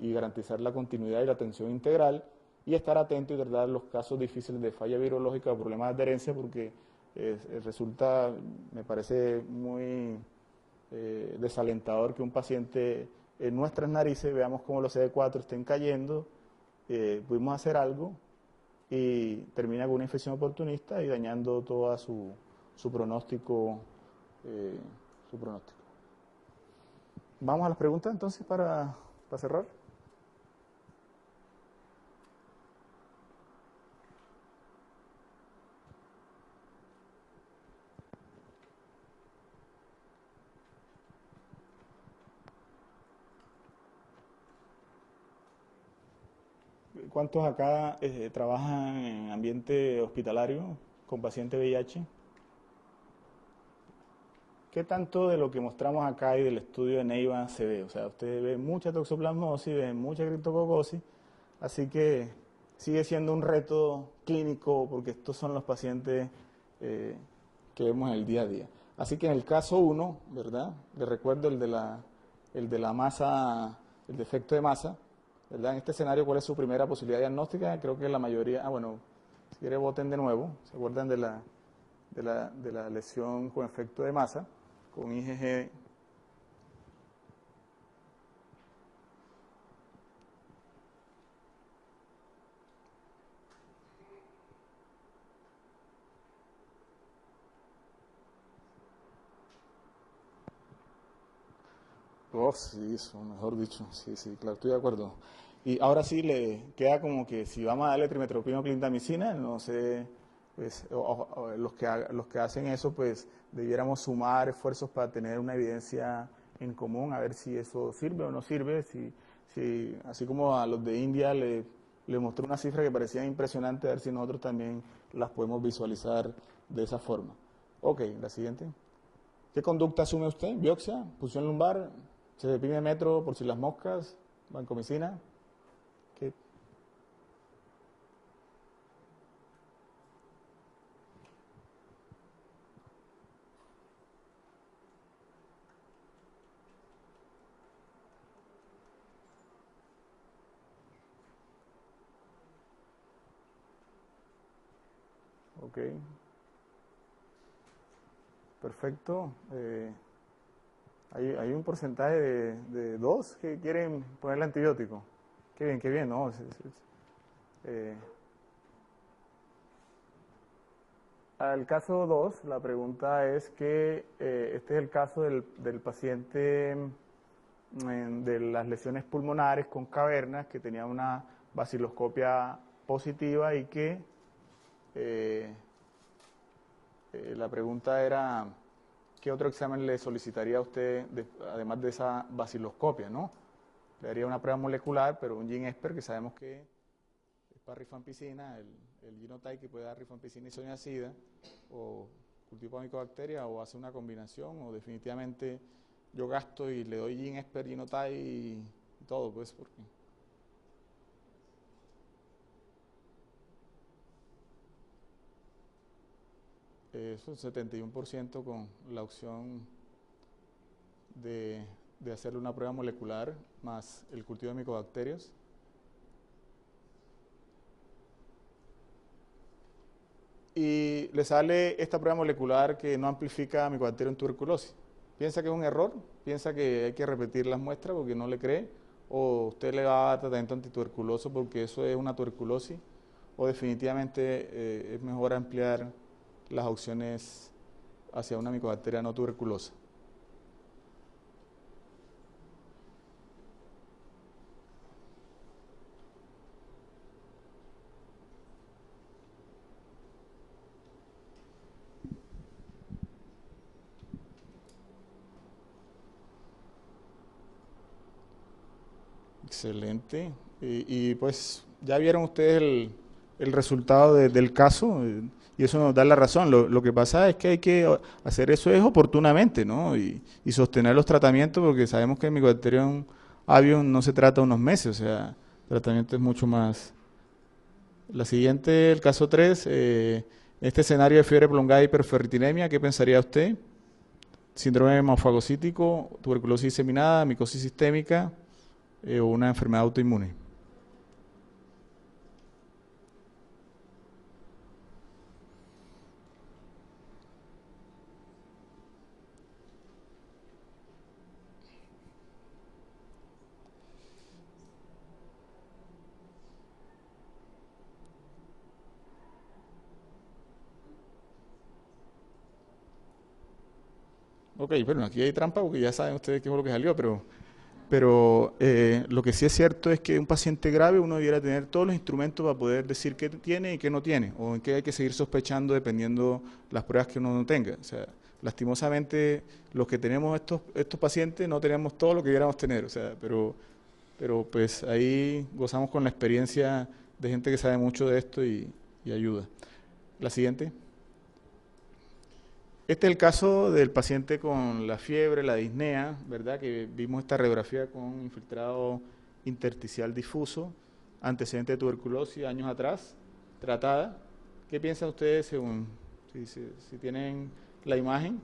y garantizar la continuidad y la atención integral, y estar atento y tratar los casos difíciles de falla virológica o problemas de adherencia, porque resulta, me parece muy desalentador que un paciente en nuestras narices veamos cómo los CD4 estén cayendo, pudimos hacer algo y termina con una infección oportunista y dañando todo su pronóstico. Su pronóstico. Vamos a las preguntas entonces para cerrar. ¿Cuántos acá trabajan en ambiente hospitalario con paciente VIH? ¿Qué tanto de lo que mostramos acá y del estudio de Neiva se ve? O sea, usted ve mucha toxoplasmosis, ve mucha criptococosis, así que sigue siendo un reto clínico porque estos son los pacientes que vemos en el día a día. Así que en el caso 1, ¿verdad? Le recuerdo el de la masa, el defecto de masa, ¿verdad? En este escenario, ¿cuál es su primera posibilidad diagnóstica? Creo que la mayoría, bueno, si quiere voten de nuevo, ¿se acuerdan de la lesión con efecto de masa? Con IgG. Oh, sí, eso, mejor dicho, sí, claro, estoy de acuerdo. Y ahora sí le queda como que si vamos a darle trimetoprim o clindamicina, no sé pues los que hacen eso, pues debiéramos sumar esfuerzos para tener una evidencia en común, a ver si eso sirve o no sirve, si así como a los de India le mostré una cifra que parecía impresionante, a ver si nosotros también las podemos visualizar de esa forma. Ok, la siguiente. ¿Qué conducta asume usted? ¿Biopsia? ¿Punción lumbar? ¿Se deprime metro por si las moscas? ¿Vancomicina? ¿Qué? Ok. Perfecto. Hay un porcentaje de dos que quieren ponerle antibiótico. Qué bien, ¿no? Eh, Al caso 2, la pregunta es que este es el caso del paciente de las lesiones pulmonares con cavernas que tenía una baciloscopia positiva y que la pregunta era, ¿qué otro examen le solicitaría a usted, además de esa baciloscopia, ¿no? Le haría una prueba molecular, pero un GeneXpert que sabemos que es para rifampicina, el genotype que puede dar rifampicina y isoniazida, o cultivo de micobacteria, o hace una combinación, o definitivamente yo gasto y le doy GeneXpert, genotype y todo, pues, porque... Eso es 71% con la opción de hacerle una prueba molecular más el cultivo de micobacterias. Y le sale esta prueba molecular que no amplifica micobacteria en tuberculosis. ¿Piensa que es un error? ¿Piensa que hay que repetir las muestras porque no le cree? ¿O usted le va a dar tratamiento antituberculoso porque eso es una tuberculosis? ¿O definitivamente es mejor ampliar las opciones hacia una micobacteria no tuberculosa? Excelente. Pues ya vieron ustedes el resultado del caso y eso nos da la razón. Lo que pasa es que hay que hacer eso es oportunamente, ¿no? Y sostener los tratamientos porque sabemos que el Mycobacterium avium no se trata unos meses, o sea, el tratamiento es mucho más. La siguiente, el caso 3, este escenario de fiebre prolongada y hiperferritinemia, ¿qué pensaría usted? Síndrome hemofagocítico, tuberculosis diseminada, micosis sistémica o una enfermedad autoinmune. Ok, bueno, aquí hay trampa porque ya saben ustedes qué fue lo que salió, pero lo que sí es cierto es que un paciente grave uno debiera tener todos los instrumentos para poder decir qué tiene y qué no tiene, o en qué hay que seguir sospechando dependiendo las pruebas que uno no tenga. O sea, lastimosamente los que tenemos estos pacientes no tenemos todo lo que queríamos tener, o sea, pero pues ahí gozamos con la experiencia de gente que sabe mucho de esto y ayuda. La siguiente. Este es el caso del paciente con la fiebre, la disnea, ¿verdad? Que vimos esta radiografía con infiltrado intersticial difuso, antecedente de tuberculosis años atrás, tratada. ¿Qué piensan ustedes según si tienen la imagen?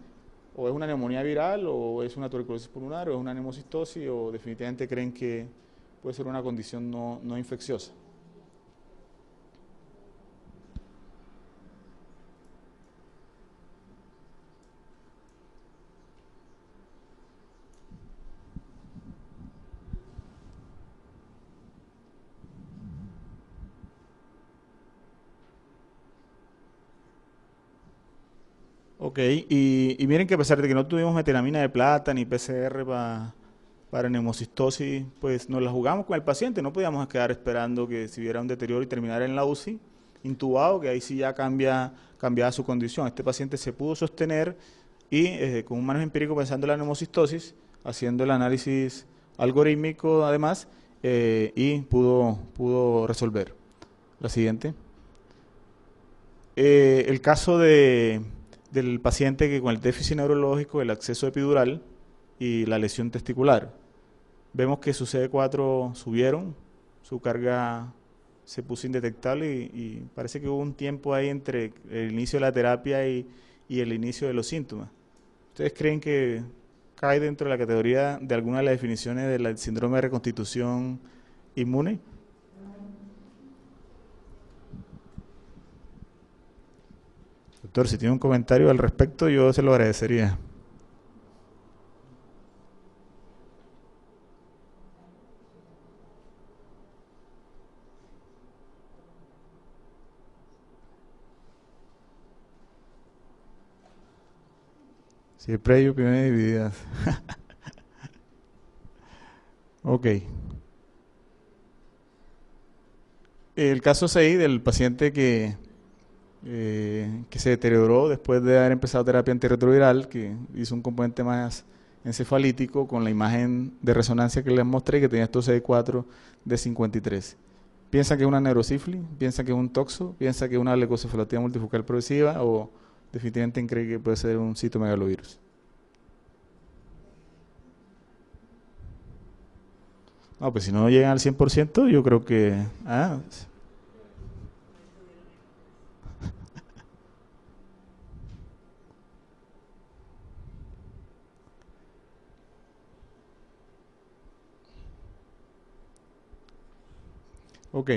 ¿O es una neumonía viral, o es una tuberculosis pulmonar, o es una neumocistosis, o definitivamente creen que puede ser una condición no infecciosa? Ok, y miren que a pesar de que no tuvimos metelamina de plata ni PCR para neumocistosis, pues nos la jugamos con el paciente, no podíamos quedar esperando que si hubiera un deterioro y terminar en la UCI, intubado, que ahí sí ya cambiaba su condición. Este paciente se pudo sostener y con un manejo empírico pensando en la neumocistosis, haciendo el análisis algorítmico además, y pudo resolver. La siguiente. El caso del paciente que con el déficit neurológico, el acceso epidural y la lesión testicular. Vemos que sus CD4 subieron, su carga se puso indetectable y parece que hubo un tiempo ahí entre el inicio de la terapia y el inicio de los síntomas. ¿Ustedes creen que cae dentro de la categoría de alguna de las definiciones del síndrome de reconstitución inmune? Doctor, si tiene un comentario al respecto, yo se lo agradecería. Siempre hay opiniones divididas. Ok. El caso 6 del paciente que se deterioró después de haber empezado terapia antirretroviral, que hizo un componente más encefalítico con la imagen de resonancia que les mostré, que tenía estos CD4 de 53. ¿Piensa que es una neurosífilis? ¿Piensa que es un toxo? ¿Piensa que es una leucocefalopatía multifocal progresiva? ¿O definitivamente cree que puede ser un citomegalovirus? No, pues si no llegan al 100%, yo creo que... Ok.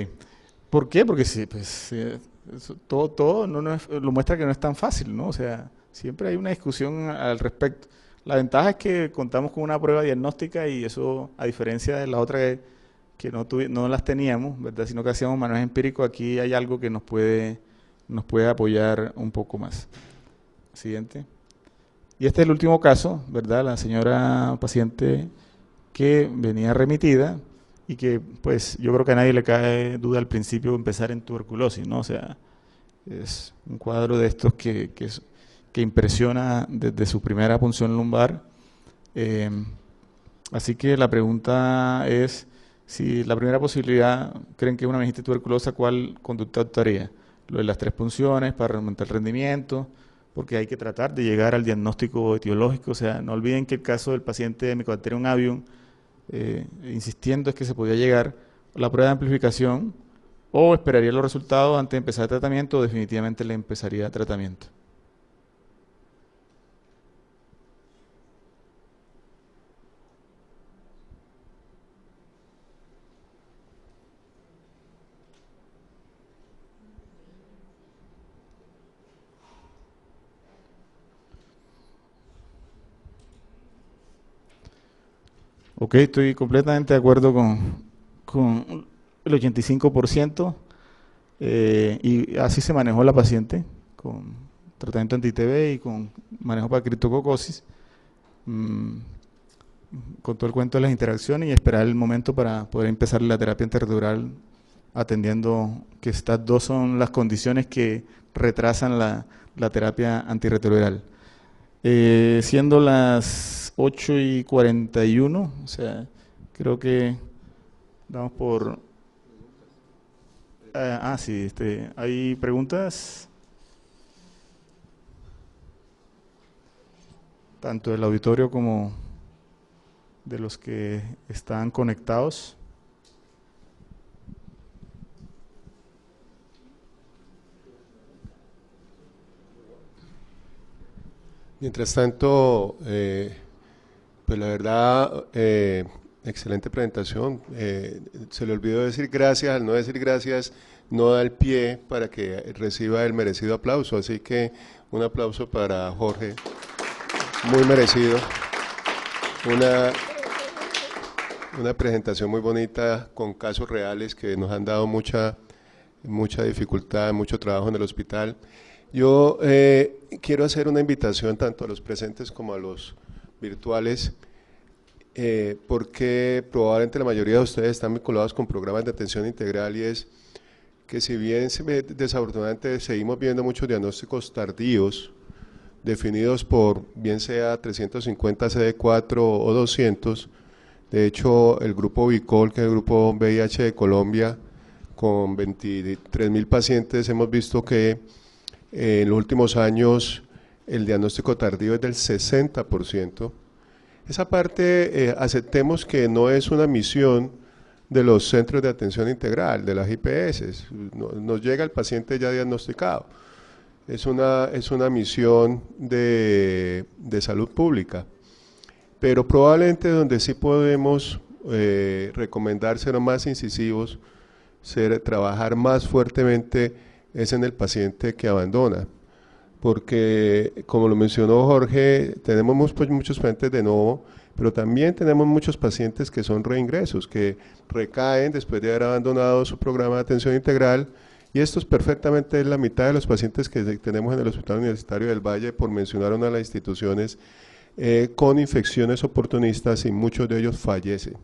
¿Por qué? Porque sí, pues, todo lo muestra que no es tan fácil, ¿no? O sea, siempre hay una discusión al respecto. La ventaja es que contamos con una prueba diagnóstica y eso, a diferencia de la otra que no las teníamos, ¿verdad? Sino que hacíamos manejo empírico, aquí hay algo que nos puede apoyar un poco más. Siguiente. Y este es el último caso, ¿verdad? La señora paciente que venía remitida y que, pues, yo creo que a nadie le cae duda al principio empezar en tuberculosis, ¿no? O sea, es un cuadro de estos que impresiona desde su primera punción lumbar. Así que la pregunta es, si la primera posibilidad creen que es una meningitis tuberculosa, ¿cuál conducta optaría? Lo de las 3 punciones para aumentar el rendimiento, porque hay que tratar de llegar al diagnóstico etiológico. O sea, no olviden que el caso del paciente de Mycobacterium avium, insistiendo es que se podía llegar a la prueba de amplificación, o esperaría los resultados antes de empezar el tratamiento, o definitivamente le empezaría tratamiento. Ok, estoy completamente de acuerdo con el 85%, y así se manejó la paciente, con tratamiento anti-TB y con manejo para criptococosis, con todo el cuento de las interacciones y esperar el momento para poder empezar la terapia antirretroviral, atendiendo que estas dos son las condiciones que retrasan la terapia antirretroviral. Siendo las 8:41, o sea, creo que damos por... sí, ¿hay preguntas? Tanto del auditorio como de los que están conectados. Mientras tanto, pues la verdad, excelente presentación. Se le olvidó decir gracias. Al no decir gracias, no da el pie para que reciba el merecido aplauso. Así que un aplauso para Jorge, muy merecido. Una presentación muy bonita con casos reales que nos han dado mucha dificultad, mucho trabajo en el hospital. Yo quiero hacer una invitación tanto a los presentes como a los virtuales, porque probablemente la mayoría de ustedes están vinculados con programas de atención integral, y es que si bien desafortunadamente seguimos viendo muchos diagnósticos tardíos, definidos por bien sea 350 CD4 o 200, de hecho el grupo VICOL, que es el grupo VIH de Colombia, con 23.000 pacientes, hemos visto que en los últimos años el diagnóstico tardío es del 60%. Esa parte aceptemos que no es una misión de los centros de atención integral, de las IPS, nos llega el paciente ya diagnosticado. Es una misión de salud pública, pero probablemente donde sí podemos recomendar ser más incisivos, trabajar más fuertemente es en el paciente que abandona, porque como lo mencionó Jorge, tenemos muchos pacientes de nuevo, pero también tenemos muchos pacientes que son reingresos, que recaen después de haber abandonado su programa de atención integral, y esto es perfectamente la mitad de los pacientes que tenemos en el Hospital Universitario del Valle, por mencionar una de las instituciones, con infecciones oportunistas, y muchos de ellos fallecen.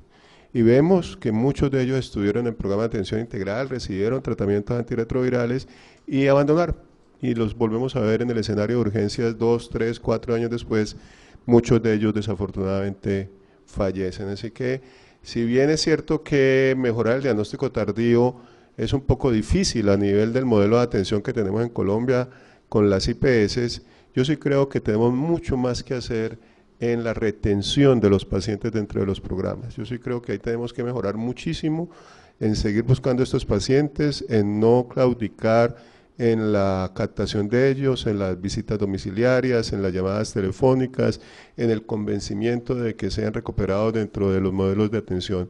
Y vemos que muchos de ellos estuvieron en el programa de atención integral, recibieron tratamientos antirretrovirales y abandonaron. Y los volvemos a ver en el escenario de urgencias 2, 3, 4 años después, muchos de ellos desafortunadamente fallecen. Así que, si bien es cierto que mejorar el diagnóstico tardío es un poco difícil a nivel del modelo de atención que tenemos en Colombia con las IPS, yo sí creo que tenemos mucho más que hacer en la retención de los pacientes dentro de los programas. Yo sí creo que ahí tenemos que mejorar muchísimo en seguir buscando estos pacientes, en no claudicar en la captación de ellos, en las visitas domiciliarias, en las llamadas telefónicas, en el convencimiento de que sean recuperados dentro de los modelos de atención,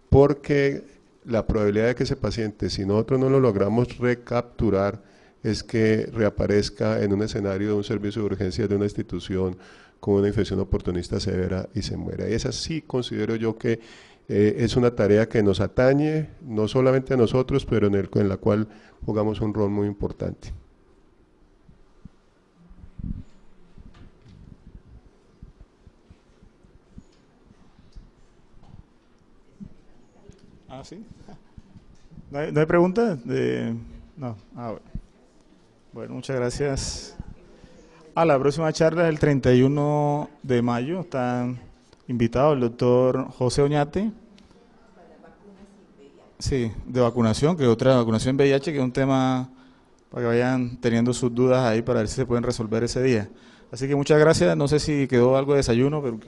porque la probabilidad de que ese paciente, si nosotros no lo logramos recapturar, es que reaparezca en un escenario de un servicio de urgencias de una institución con una infección oportunista severa y se muera. Y esa sí considero yo que es una tarea que nos atañe, no solamente a nosotros, pero en la cual jugamos un rol muy importante. Ah, sí. ¿No hay preguntas? No. Bueno, muchas gracias. La próxima charla es el 31 de mayo. Están invitados el doctor José Oñate. Sí, de vacunación, que es otra vacunación VIH, que es un tema para que vayan teniendo sus dudas ahí para ver si se pueden resolver ese día. Así que muchas gracias. No sé si quedó algo de desayuno, pero